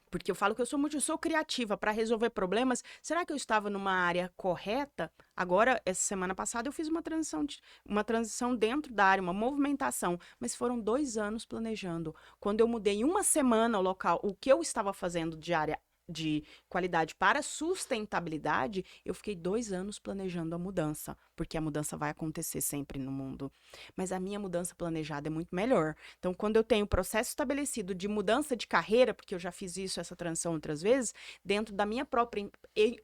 Porque eu falo que eu sou criativa para resolver problemas. Será que eu estava numa área correta? Agora, essa semana passada, eu fiz uma transição dentro da área, uma movimentação. Mas foram 2 anos planejando. Quando eu mudei em uma semana o local, o que eu estava fazendo de área de qualidade para sustentabilidade, eu fiquei 2 anos planejando a mudança, porque a mudança vai acontecer sempre no mundo. Mas a minha mudança planejada é muito melhor. Então, quando eu tenho o processo estabelecido de mudança de carreira, porque eu já fiz essa transição outras vezes, dentro da minha própria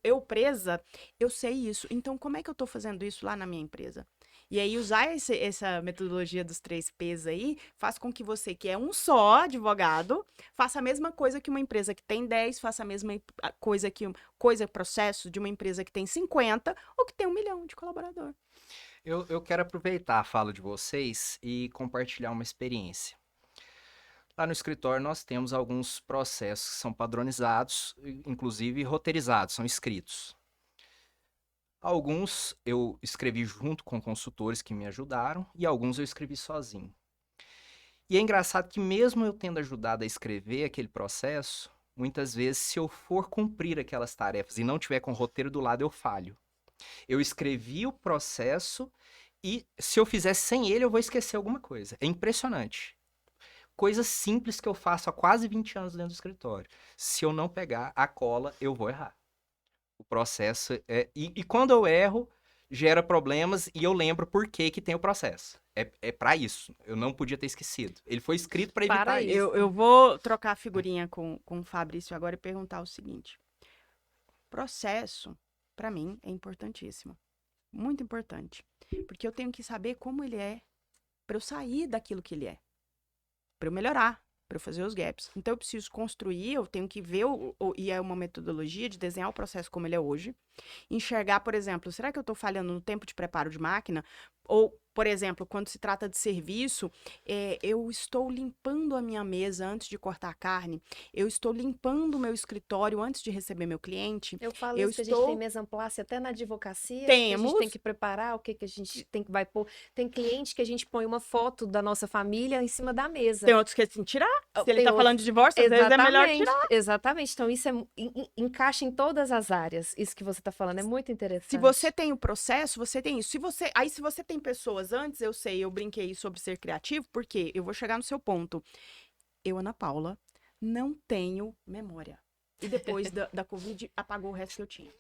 empresa, eu sei isso. Então, como é que eu estou fazendo isso lá na minha empresa? E aí, usar essa metodologia dos 3 P's aí, faz com que você, que é um só advogado, faça a mesma coisa que uma empresa que tem 10, faça a mesma processo de uma empresa que tem 50 ou que tem 1 milhão de colaborador. Eu quero aproveitar a fala de vocês e compartilhar uma experiência. Lá no escritório nós temos alguns processos que são padronizados, inclusive roteirizados, são escritos. Alguns eu escrevi junto com consultores que me ajudaram e alguns eu escrevi sozinho. E é engraçado que mesmo eu tendo ajudado a escrever aquele processo, muitas vezes se eu for cumprir aquelas tarefas e não tiver com o roteiro do lado, eu falho. Eu escrevi o processo e se eu fizesse sem ele, eu vou esquecer alguma coisa. É impressionante. Coisas simples que eu faço há quase 20 anos dentro do escritório. Se eu não pegar a cola, eu vou errar. O processo é... E quando eu erro, gera problemas e eu lembro por que que tem o processo. É para isso. Eu não podia ter esquecido. Ele foi escrito para evitar Para isso. Eu vou trocar a figurinha com o Fabrício agora e perguntar o seguinte. Processo, para mim, é importantíssimo. Muito importante. Porque eu tenho que saber como ele é para eu sair daquilo que ele é. Para eu melhorar, para eu fazer os gaps. Então, eu preciso construir, eu tenho que ver, e é uma metodologia de desenhar o processo como ele é hoje. Enxergar, por exemplo, será que eu estou falhando no tempo de preparo de máquina? Ou, por exemplo, quando se trata de serviço, eu estou limpando a minha mesa antes de cortar a carne, eu estou limpando o meu escritório antes de receber meu cliente. Eu falo Eu isso que a gente estou- tem mesa amplace até na advocacia. Temos. A gente tem que preparar o que a gente vai pôr. Tem cliente que a gente põe uma foto da nossa família em cima da mesa. Tem outros que assim, tirar. Se ele Tem está falando outros- de divórcio, às vezes é melhor tirar. Exatamente. Então, isso encaixa em todas as áreas. Isso que você está falando é muito interessante. Se você tem o processo, você tem isso. Se você tem pessoas antes, eu brinquei sobre ser criativo, porque eu vou chegar no seu ponto. Eu, Ana Paula, não tenho memória. E depois da Covid, apagou o resto que eu tinha.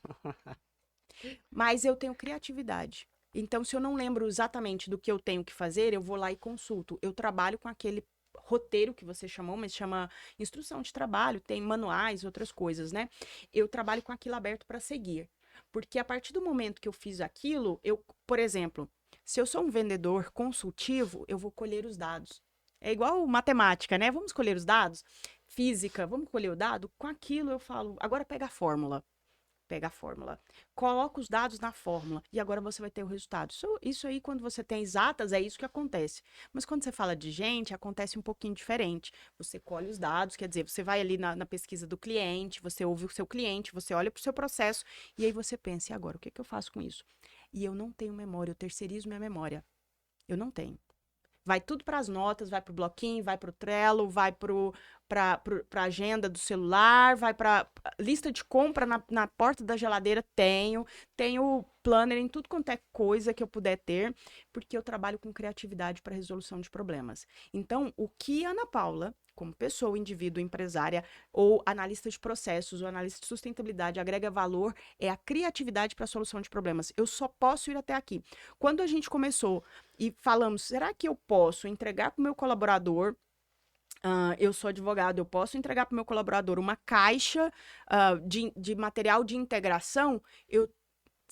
Mas eu tenho criatividade. Então, se eu não lembro exatamente do que eu tenho que fazer, eu vou lá e consulto. Eu trabalho com aquele roteiro que você chamou, mas chama instrução de trabalho, tem manuais, outras coisas, né? Eu trabalho com aquilo aberto para seguir. Porque a partir do momento que eu fiz aquilo, por exemplo, se eu sou um vendedor consultivo, eu vou colher os dados. É igual matemática, né? Vamos colher os dados? Física, vamos colher o dado? Com aquilo eu falo, agora pega a fórmula. Pega a fórmula, coloca os dados na fórmula e agora você vai ter o resultado. Isso aí, quando você tem exatas, é isso que acontece. Mas quando você fala de gente, acontece um pouquinho diferente. Você colhe os dados, quer dizer, você vai ali na pesquisa do cliente, você ouve o seu cliente, você olha para o seu processo e aí você pensa, e agora, o que que eu faço com isso? E eu não tenho memória, eu terceirizo minha memória. Eu não tenho. Vai tudo para as notas, vai para o bloquinho, vai para o Trello, vai para a agenda do celular, vai para lista de compra na porta da geladeira. Tenho planner em tudo quanto é coisa que eu puder ter, porque eu trabalho com criatividade para resolução de problemas. Então, o que a Ana Paula, como pessoa, indivíduo, empresária, ou analista de processos, ou analista de sustentabilidade, agrega valor é a criatividade para a solução de problemas. Eu só posso ir até aqui. Quando a gente começou e falamos, será que eu posso entregar para o meu colaborador? Eu sou advogado, eu posso entregar para o meu colaborador uma caixa de material de integração? Eu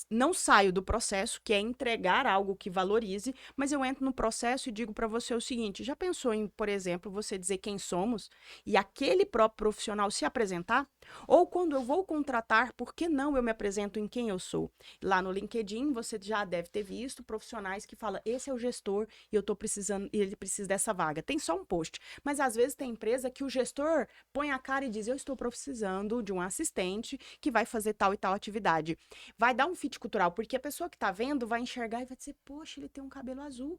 não saio do processo, que é entregar algo que valorize, mas eu entro no processo e digo para você o seguinte: já pensou em, por exemplo, você dizer quem somos e aquele próprio profissional se apresentar? Ou quando eu vou contratar, por que não eu me apresento em quem eu sou? Lá no LinkedIn, você já deve ter visto profissionais que falam, esse é o gestor e eu estou precisando, e ele precisa dessa vaga. Tem só um post. Mas às vezes tem empresa que o gestor põe a cara e diz, eu estou precisando de um assistente que vai fazer tal e tal atividade. Vai dar um fit cultural, porque a pessoa que está vendo vai enxergar e vai dizer, poxa, ele tem um cabelo azul.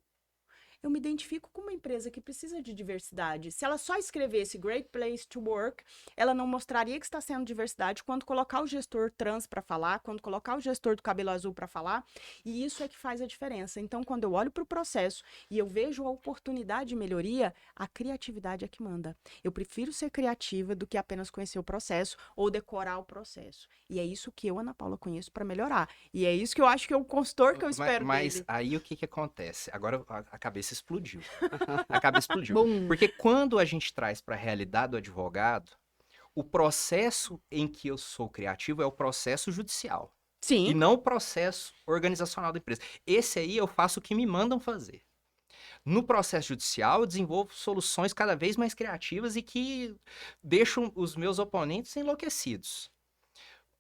Eu me identifico com uma empresa que precisa de diversidade. Se ela só escrevesse Great Place to Work, ela não mostraria que está sendo diversidade quando colocar o gestor trans para falar, quando colocar o gestor do cabelo azul para falar, e isso é que faz a diferença. Então, quando eu olho para o processo e eu vejo a oportunidade de melhoria, a criatividade é que manda. Eu prefiro ser criativa do que apenas conhecer o processo ou decorar o processo. E é isso que eu, Ana Paula, conheço para melhorar. E é isso que eu acho que é o consultor que eu espero Mas dele. aí o que que acontece? Agora a cabeça explodiu. A cabeça explodiu. Bom, Porque quando a gente traz para a realidade do advogado, o processo em que eu sou criativo é o processo judicial. Sim. E não o processo organizacional da empresa. Esse aí eu faço o que me mandam fazer. No processo judicial, eu desenvolvo soluções cada vez mais criativas e que deixam os meus oponentes enlouquecidos.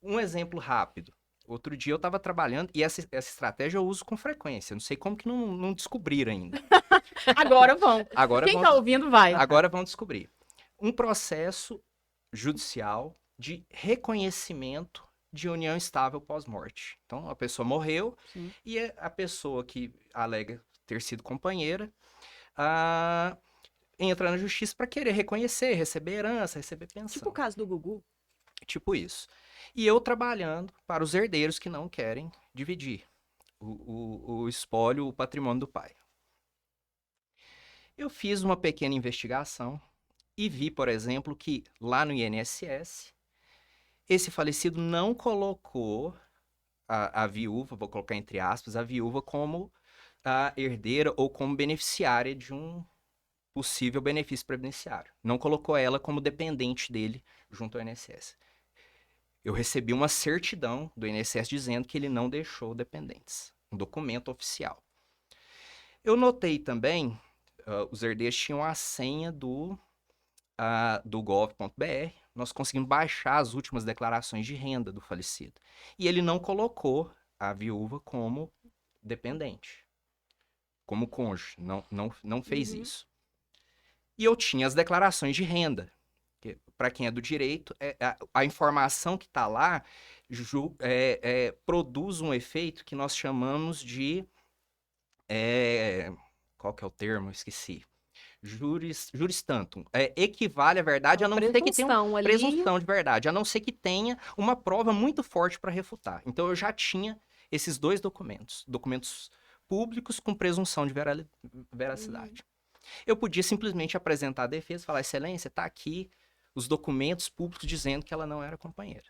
Um exemplo rápido. Outro dia eu estava trabalhando, e essa estratégia eu uso com frequência. Não sei como que não descobriram ainda. Agora vão. Agora Quem vão, tá ouvindo vai. agora vão descobrir. Um processo judicial de reconhecimento de união estável pós-morte. Então, a pessoa morreu Sim. e a pessoa que alega ter sido companheira ah, entra na justiça para querer reconhecer, receber herança, receber pensão. Tipo o caso do Gugu. Tipo isso. E eu trabalhando para os herdeiros que não querem dividir o espólio, o patrimônio do pai. Eu fiz uma pequena investigação e vi, por exemplo, que lá no INSS, esse falecido não colocou a viúva, vou colocar entre aspas, a viúva como a herdeira ou como beneficiária de um possível benefício previdenciário. Não colocou ela como dependente dele junto ao INSS. Eu recebi uma certidão do INSS dizendo que ele não deixou dependentes. Um documento oficial. Eu notei também, os herdeiros tinham a senha do gov.br. Nós conseguimos baixar as últimas declarações de renda do falecido. E ele não colocou a viúva como dependente, como cônjuge. Não fez isso. E eu tinha as declarações de renda. Para quem é do direito, a informação que está lá produz um efeito que nós chamamos de... qual que é o termo? Eu esqueci. Juris tantum. Equivale à verdade, a não ser que tenha uma ali. presunção de verdade, a não ser que tenha uma prova muito forte para refutar. Então, eu já tinha esses dois documentos públicos com presunção de veracidade. Eu podia simplesmente apresentar a defesa e falar, excelência, está aqui os documentos públicos dizendo que ela não era companheira.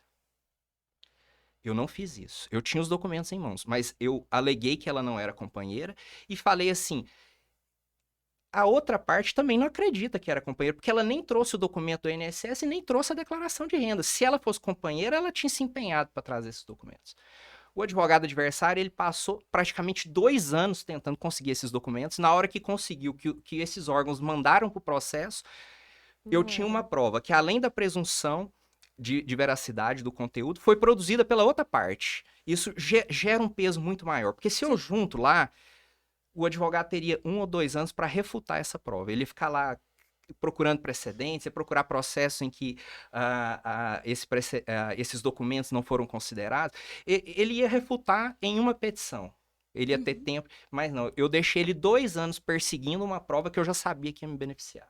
Eu não fiz isso. Eu tinha os documentos em mãos, mas eu aleguei que ela não era companheira e falei assim, a outra parte também não acredita que era companheira, porque ela nem trouxe o documento do INSS e nem trouxe a declaração de renda. Se ela fosse companheira, ela tinha se empenhado para trazer esses documentos. O advogado adversário, ele passou praticamente 2 anos tentando conseguir esses documentos. Na hora que conseguiu, que esses órgãos mandaram para o processo, eu tinha uma prova que, além da presunção, de veracidade do conteúdo foi produzida pela outra parte. Isso gera um peso muito maior. Porque se eu junto lá, o advogado teria 1 ou 2 anos para refutar essa prova. Ele ia ficar lá procurando precedentes, ia procurar processos em que esses documentos não foram considerados. Ele ia refutar em uma petição. Ele ia ter tempo, mas não. Eu deixei ele 2 anos perseguindo uma prova que eu já sabia que ia me beneficiar.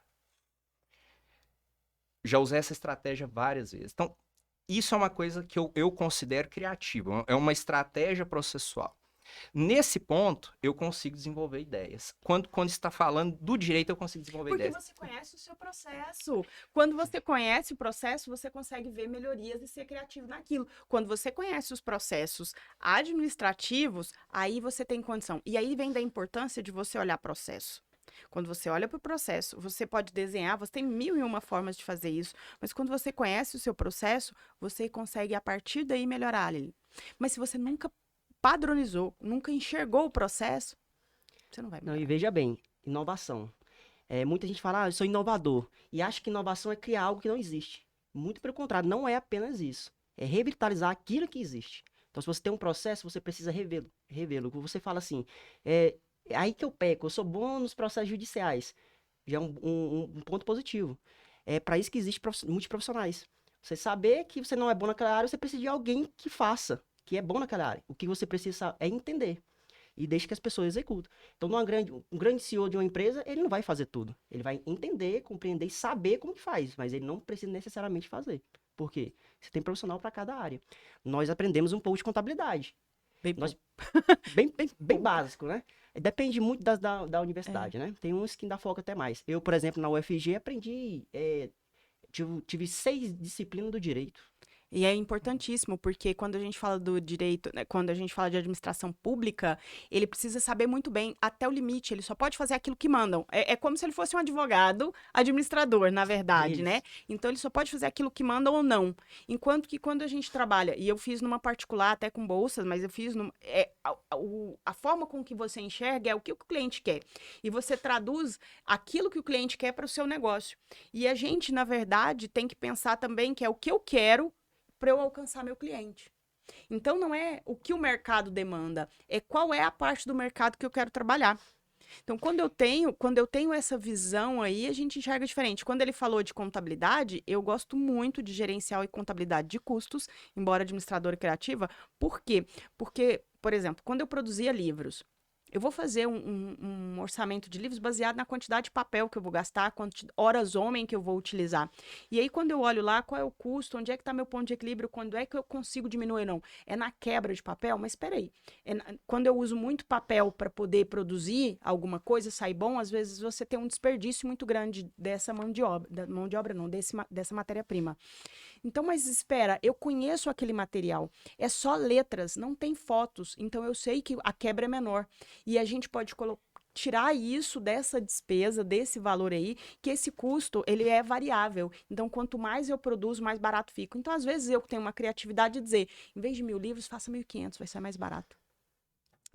Já usei essa estratégia várias vezes. Então, isso é uma coisa que eu considero criativa. É uma estratégia processual. Nesse ponto, eu consigo desenvolver ideias. Quando está falando do direito, eu consigo desenvolver Porque ideias. você conhece o seu processo. Quando você conhece o processo, você consegue ver melhorias e ser criativo naquilo. Quando você conhece os processos administrativos, aí você tem condição. E aí vem da importância de você olhar processo. Quando você olha para o processo, você pode desenhar, você tem 1001 formas de fazer isso, mas quando você conhece o seu processo, você consegue, a partir daí, melhorar ele. Mas se você nunca padronizou, nunca enxergou o processo, você não vai Não, e melhorar. veja bem, inovação. Muita gente fala, eu sou inovador, e acha que inovação é criar algo que não existe. Muito pelo contrário, não é apenas isso. É revitalizar aquilo que existe. Então, se você tem um processo, você precisa revê-lo. Revê-lo. Você fala assim, é aí que eu peco, eu sou bom nos processos judiciais. Já é um ponto positivo. É para isso que existe multiprofissionais. Você saber que você não é bom naquela área, você precisa de alguém que faça, que é bom naquela área. O que você precisa é entender. E deixa que as pessoas executem. Então, um grande CEO de uma empresa, ele não vai fazer tudo. Ele vai entender, compreender e saber como que faz, mas ele não precisa necessariamente fazer. Por quê? Você tem profissional para cada área. Nós aprendemos um pouco de contabilidade. Bem Nós, pouco. bem básico, né? Depende muito da universidade, né? Tem uns que ainda foca até mais. Eu, por exemplo, na UFG, aprendi... tive 6 disciplinas do direito. E é importantíssimo, porque quando a gente fala do direito, né, quando a gente fala de administração pública, ele precisa saber muito bem até o limite, ele só pode fazer aquilo que mandam. É como se ele fosse um advogado administrador, na verdade, né? Isso. Então ele só pode fazer aquilo que mandam ou não. Enquanto que quando a gente trabalha, e eu fiz numa particular, até com bolsas, mas eu fiz a forma com que você enxerga é o que o cliente quer. E você traduz aquilo que o cliente quer para o seu negócio. E a gente, na verdade, tem que pensar também que é o que eu quero para eu alcançar meu cliente. Então, não é o que o mercado demanda, é qual é a parte do mercado que eu quero trabalhar. Então, quando eu tenho essa visão aí, a gente enxerga diferente. Quando ele falou de contabilidade, eu gosto muito de gerencial e contabilidade de custos, embora administradora criativa. Por quê? Porque, por exemplo, quando eu produzia livros, eu vou fazer um orçamento de livros baseado na quantidade de papel que eu vou gastar, horas homem que eu vou utilizar. E aí, quando eu olho lá, qual é o custo, onde é que está meu ponto de equilíbrio, quando é que eu consigo diminuir, não? É na quebra de papel? Mas espera aí. Quando eu uso muito papel para poder produzir alguma coisa, sai bom, às vezes você tem um desperdício muito grande dessa dessa matéria-prima. Então, mas espera, eu conheço aquele material, é só letras, não tem fotos, então eu sei que a quebra é menor. E a gente pode tirar isso dessa despesa, desse valor aí, que esse custo, ele é variável. Então, quanto mais eu produzo, mais barato fico. Então, às vezes, eu tenho uma criatividade de dizer, em vez de 1.000 livros, faça 1.500, vai ser mais barato.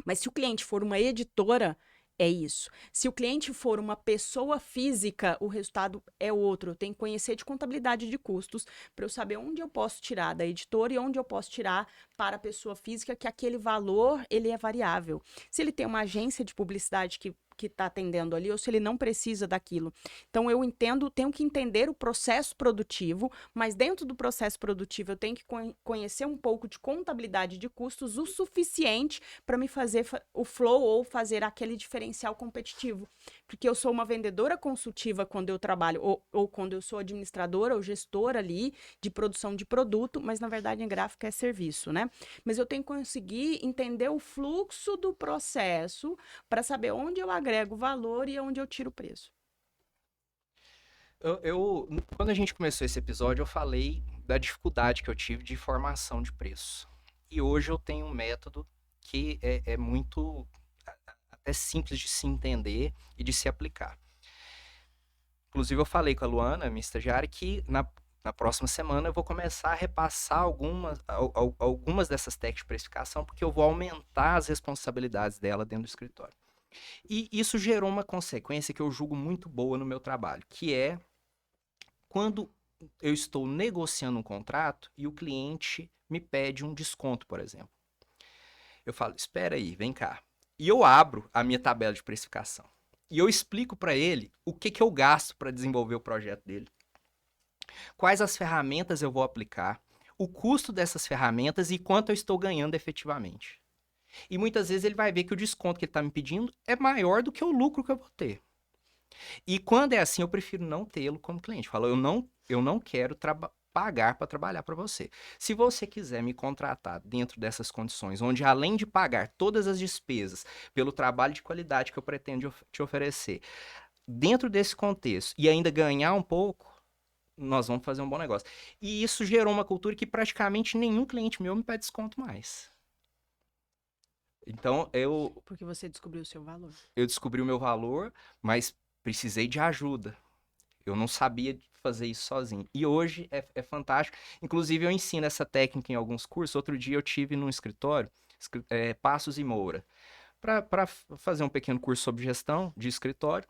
Mas se o cliente for uma editora, é isso. Se o cliente for uma pessoa física, o resultado é outro. Eu tenho que conhecer de contabilidade de custos para eu saber onde eu posso tirar da editora e onde eu posso tirar para a pessoa física, que aquele valor ele é variável. Se ele tem uma agência de publicidade que está atendendo ali, ou se ele não precisa daquilo. Então, tenho que entender o processo produtivo, mas dentro do processo produtivo eu tenho que conhecer um pouco de contabilidade de custos o suficiente para me fazer o flow ou fazer aquele diferencial competitivo. Porque eu sou uma vendedora consultiva quando eu trabalho, ou quando eu sou administradora ou gestora ali de produção de produto, mas na verdade em gráfica é serviço, né? Mas eu tenho que conseguir entender o fluxo do processo para saber onde eu agrego valor e onde eu tiro o preço. Quando a gente começou esse episódio, eu falei da dificuldade que eu tive de formação de preço. E hoje eu tenho um método que é muito até simples de se entender e de se aplicar. Inclusive, eu falei com a Luana, minha estagiária, que na próxima semana eu vou começar a repassar algumas dessas técnicas de precificação, porque eu vou aumentar as responsabilidades dela dentro do escritório. E isso gerou uma consequência que eu julgo muito boa no meu trabalho, que é quando eu estou negociando um contrato e o cliente me pede um desconto, por exemplo. Eu falo, espera aí, vem cá. E eu abro a minha tabela de precificação. E eu explico para ele o que eu gasto para desenvolver o projeto dele. Quais as ferramentas eu vou aplicar, o custo dessas ferramentas e quanto eu estou ganhando efetivamente. E muitas vezes ele vai ver que o desconto que ele está me pedindo é maior do que o lucro que eu vou ter. E quando é assim, eu prefiro não tê-lo como cliente. Eu falo, eu não quero pagar para trabalhar para você. Se você quiser me contratar dentro dessas condições, onde além de pagar todas as despesas pelo trabalho de qualidade que eu pretendo te oferecer, dentro desse contexto e ainda ganhar um pouco, nós vamos fazer um bom negócio. E isso gerou uma cultura que praticamente nenhum cliente meu me pede desconto mais. Então, Porque você descobriu o seu valor. eu descobri o meu valor, mas precisei de ajuda. Eu não sabia fazer isso sozinho. E hoje é fantástico. Inclusive, eu ensino essa técnica em alguns cursos. Outro dia eu tive num escritório, Passos e Moura, para fazer um pequeno curso sobre gestão de escritório.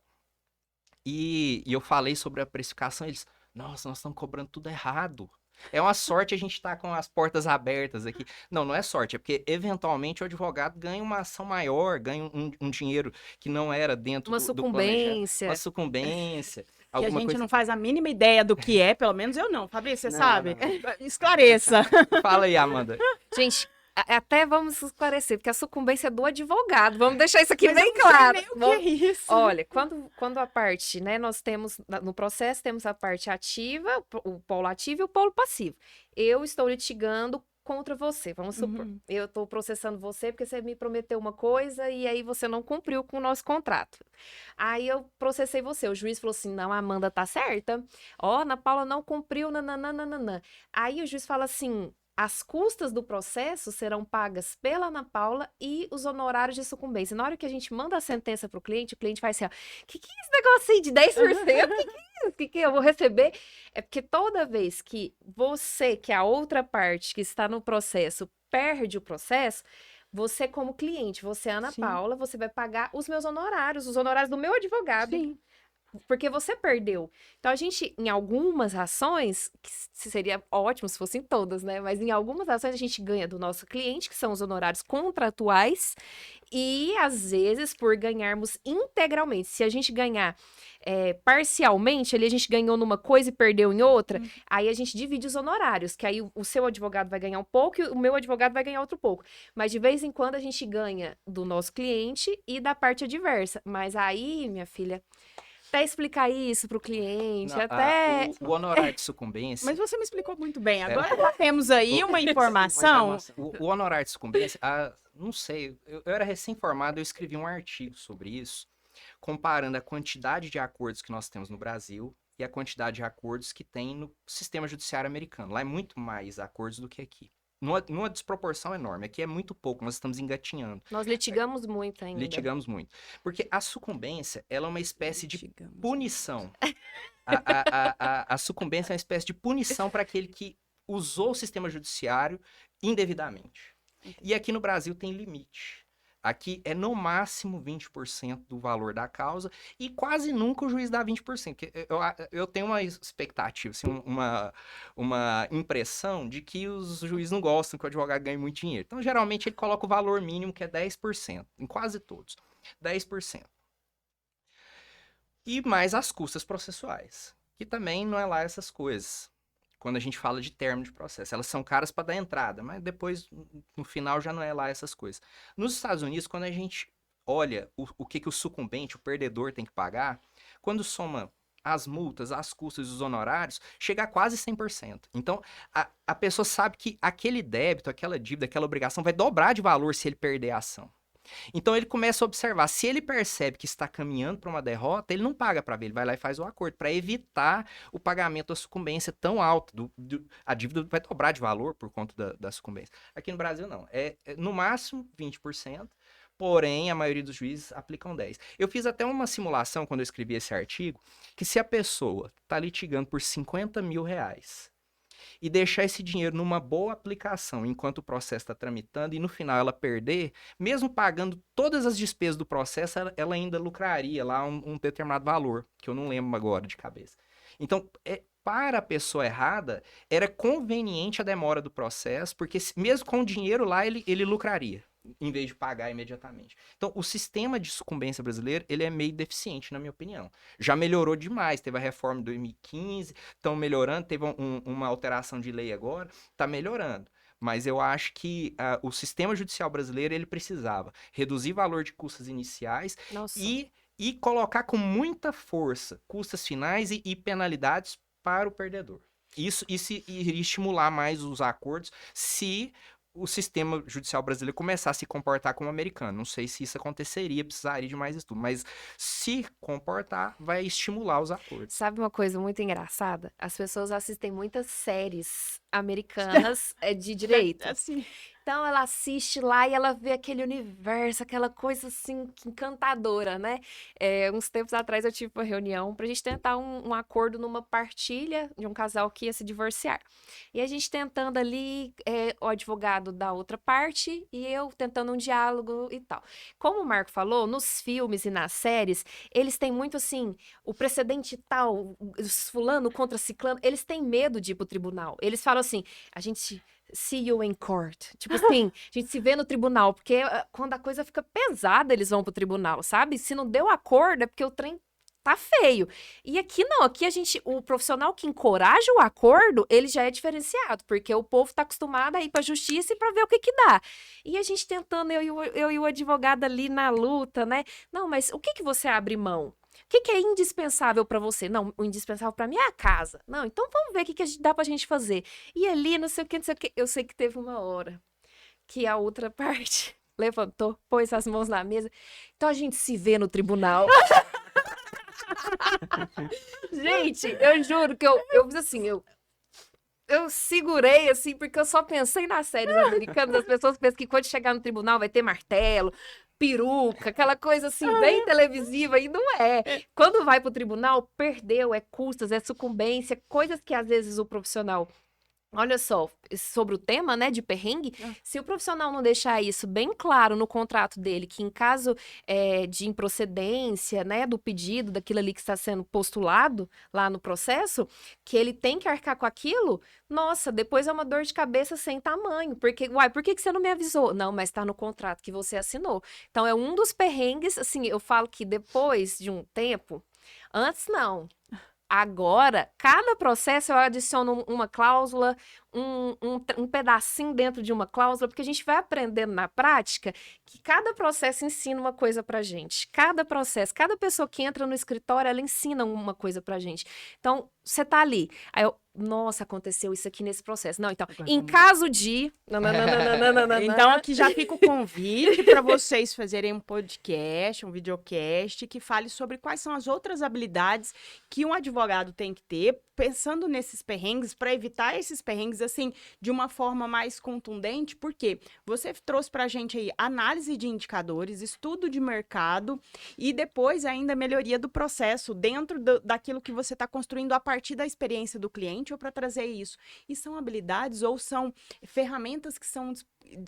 E eu falei sobre a precificação. Eles, nossa, nós estamos cobrando tudo errado. É uma sorte a gente estar com as portas abertas aqui. Não, não é sorte, é porque eventualmente o advogado ganha uma ação maior, ganha um dinheiro que não era dentro Uma do planejamento. sucumbência. Uma sucumbência. Que a Alguma gente coisa. não faz a mínima ideia do que é, pelo menos eu não. Fabrício, você Não, sabe? não. Esclareça. Fala aí, Amanda. Gente, até vamos esclarecer, porque a sucumbência é do advogado. Vamos deixar isso aqui Mas bem eu não sei claro. nem o que é isso. Olha, quando a parte, né, nós temos, no processo, temos a parte ativa, o polo ativo e o polo passivo. Eu estou litigando contra você, vamos supor. Uhum. Eu estou processando você porque você me prometeu uma coisa e aí você não cumpriu com o nosso contrato. Aí eu processei você, o juiz falou assim, não, a Amanda tá certa, ó, Ana Paula não cumpriu, nananana. Aí o juiz fala assim, as custas do processo serão pagas pela Ana Paula e os honorários de sucumbência. Na hora que a gente manda a sentença pro cliente, o cliente faz assim, ó, que é esse negócio aí de 10%? Que é isso? Que eu vou receber? É porque toda vez que você, que é a outra parte que está no processo, perde o processo, você como cliente, você, Ana Sim. Paula, você vai pagar os meus honorários, os honorários do meu advogado. Sim. Porque você perdeu. Então, a gente, em algumas ações, que seria ótimo se fossem todas, né? Mas em algumas ações a gente ganha do nosso cliente, que são os honorários contratuais, e às vezes por ganharmos integralmente. Se a gente ganhar parcialmente, ali a gente ganhou numa coisa e perdeu em outra, aí a gente divide os honorários, que aí o seu advogado vai ganhar um pouco e o meu advogado vai ganhar outro pouco. Mas de vez em quando a gente ganha do nosso cliente e da parte adversa. Mas aí, minha filha, até explicar isso pro cliente, Não, até... o honorário de sucumbência. Mas você me explicou muito bem. Agora já temos aí uma informação. O honorário de sucumbência, não sei, eu era recém-formado, eu escrevi um artigo sobre isso, comparando a quantidade de acordos que nós temos no Brasil e a quantidade de acordos que tem no sistema judiciário americano. Lá é muito mais acordos do que aqui. Numa desproporção enorme. Aqui é muito pouco, nós estamos engatinhando. Nós litigamos muito ainda. Litigamos muito. Porque a sucumbência, ela é uma espécie de Litigamos. punição. A sucumbência é uma espécie de punição para aquele que usou o sistema judiciário indevidamente. E aqui no Brasil tem limite. Aqui é no máximo 20% do valor da causa e quase nunca o juiz dá 20%. Eu tenho uma expectativa, assim, uma impressão de que os juízes não gostam que o advogado ganhe muito dinheiro. Então, geralmente, ele coloca o valor mínimo, que é 10%, em quase todos. 10%. E mais as custas processuais, que também não é lá essas coisas. Quando a gente fala de término de processo, elas são caras para dar entrada, mas depois, no final, já não é lá essas coisas. Nos Estados Unidos, quando a gente olha o que o sucumbente, o perdedor tem que pagar, quando soma as multas, as custas e os honorários, chega a quase 100%. Então, a pessoa sabe que aquele débito, aquela dívida, aquela obrigação vai dobrar de valor se ele perder a ação. Então ele começa a observar, se ele percebe que está caminhando para uma derrota, ele não paga para ver, ele vai lá e faz o acordo, para evitar o pagamento da sucumbência tão alto, a dívida vai dobrar de valor por conta da sucumbência. Aqui no Brasil não, é no máximo 20%, porém a maioria dos juízes aplicam 10%. Eu fiz até uma simulação quando eu escrevi esse artigo, que se a pessoa está litigando por R$50 mil, e deixar esse dinheiro numa boa aplicação enquanto o processo está tramitando e no final ela perder, mesmo pagando todas as despesas do processo, ela ainda lucraria lá um determinado valor, que eu não lembro agora de cabeça. Então, para a pessoa errada, era conveniente a demora do processo, porque mesmo com o dinheiro lá, ele lucraria, em vez de pagar imediatamente. Então, o sistema de sucumbência brasileiro, ele é meio deficiente, na minha opinião. Já melhorou demais, teve a reforma em 2015, estão melhorando, teve uma alteração de lei agora, está melhorando. Mas eu acho que o sistema judicial brasileiro, ele precisava reduzir o valor de custas iniciais Nossa. e colocar com muita força custas finais e penalidades para o perdedor. Isso iria estimular mais os acordos se o sistema judicial brasileiro começar a se comportar como o americano. Não sei se isso aconteceria, precisaria de mais estudo, mas se comportar, vai estimular os acordos. Sabe uma coisa muito engraçada? As pessoas assistem muitas séries americanas de direito. Assim, Então ela assiste lá e ela vê aquele universo, aquela coisa assim encantadora, né? Uns tempos atrás eu tive uma reunião pra gente tentar um acordo numa partilha de um casal que ia se divorciar. E a gente tentando ali, o advogado da outra parte e eu tentando um diálogo e tal. Como o Marco falou, nos filmes e nas séries, eles têm muito assim, o precedente tal, fulano contra ciclano, eles têm medo de ir pro tribunal. Eles falam assim, a gente see you in court. Tipo assim, a gente se vê no tribunal, porque quando a coisa fica pesada, eles vão pro tribunal, sabe? Se não deu acordo, é porque o trem tá feio. E aqui não, aqui o profissional que encoraja o acordo, ele já é diferenciado, porque o povo tá acostumado a ir pra justiça e pra ver o que que dá. E a gente tentando, eu e o advogado ali na luta, né? Não, mas o que que você abre mão? O que que é indispensável pra você? Não, o indispensável pra mim é a casa. Não, então vamos ver o que que dá pra gente fazer. E ali, não sei o que, não sei o que. Eu sei que teve uma hora que a outra parte levantou, pôs as mãos na mesa. Então a gente se vê no tribunal. Gente, eu juro que eu fiz assim, eu segurei, assim, porque eu só pensei nas séries americanas. As pessoas pensam que quando chegar no tribunal vai ter martelo, peruca, aquela coisa assim, bem televisiva, e não é. Quando vai pro tribunal, perdeu, é custas, é sucumbência, coisas que às vezes o profissional. Olha só, sobre o tema, né, de perrengue, se o profissional não deixar isso bem claro no contrato dele, que em caso de improcedência, né, do pedido, daquilo ali que está sendo postulado lá no processo, que ele tem que arcar com aquilo, nossa, depois é uma dor de cabeça sem tamanho, porque, uai, por que que você não me avisou? Não, mas está no contrato que você assinou. Então, é um dos perrengues, assim, eu falo que depois de um tempo, antes não. Agora, cada processo eu adiciono uma cláusula, um pedacinho dentro de uma cláusula, porque a gente vai aprendendo na prática que cada processo ensina uma coisa pra gente. Cada processo, cada pessoa que entra no escritório, ela ensina uma coisa pra gente. Então, você tá ali. Aí eu, nossa, aconteceu isso aqui nesse processo. Não, então, em caso de. então aqui já fica o convite para vocês fazerem um podcast, um videocast que fale sobre quais são as outras habilidades que um advogado tem que ter, pensando nesses perrengues, para evitar esses perrengues, assim, de uma forma mais contundente, porque você trouxe para a gente aí análise de indicadores, estudo de mercado e depois ainda melhoria do processo dentro daquilo que você está construindo a partir da experiência do cliente ou para trazer isso. E são habilidades ou são ferramentas que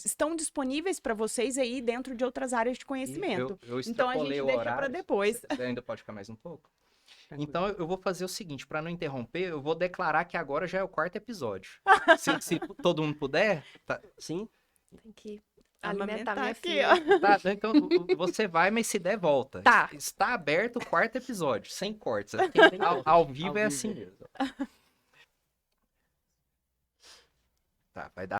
estão disponíveis para vocês aí dentro de outras áreas de conhecimento. Eu Então a gente extrapolei o deixa para horário. depois. Você ainda pode ficar mais um pouco? Então eu vou fazer o seguinte, para não interromper, eu vou declarar que agora já é o 4º episódio. Se todo mundo puder, tá? Sim. Tem que alimentar minha aqui, filha. ó. Tá, então você vai, mas se der, volta. Tá. Está aberto o 4º episódio, sem cortes. Ao vivo é assim mesmo. Tá, vai dar.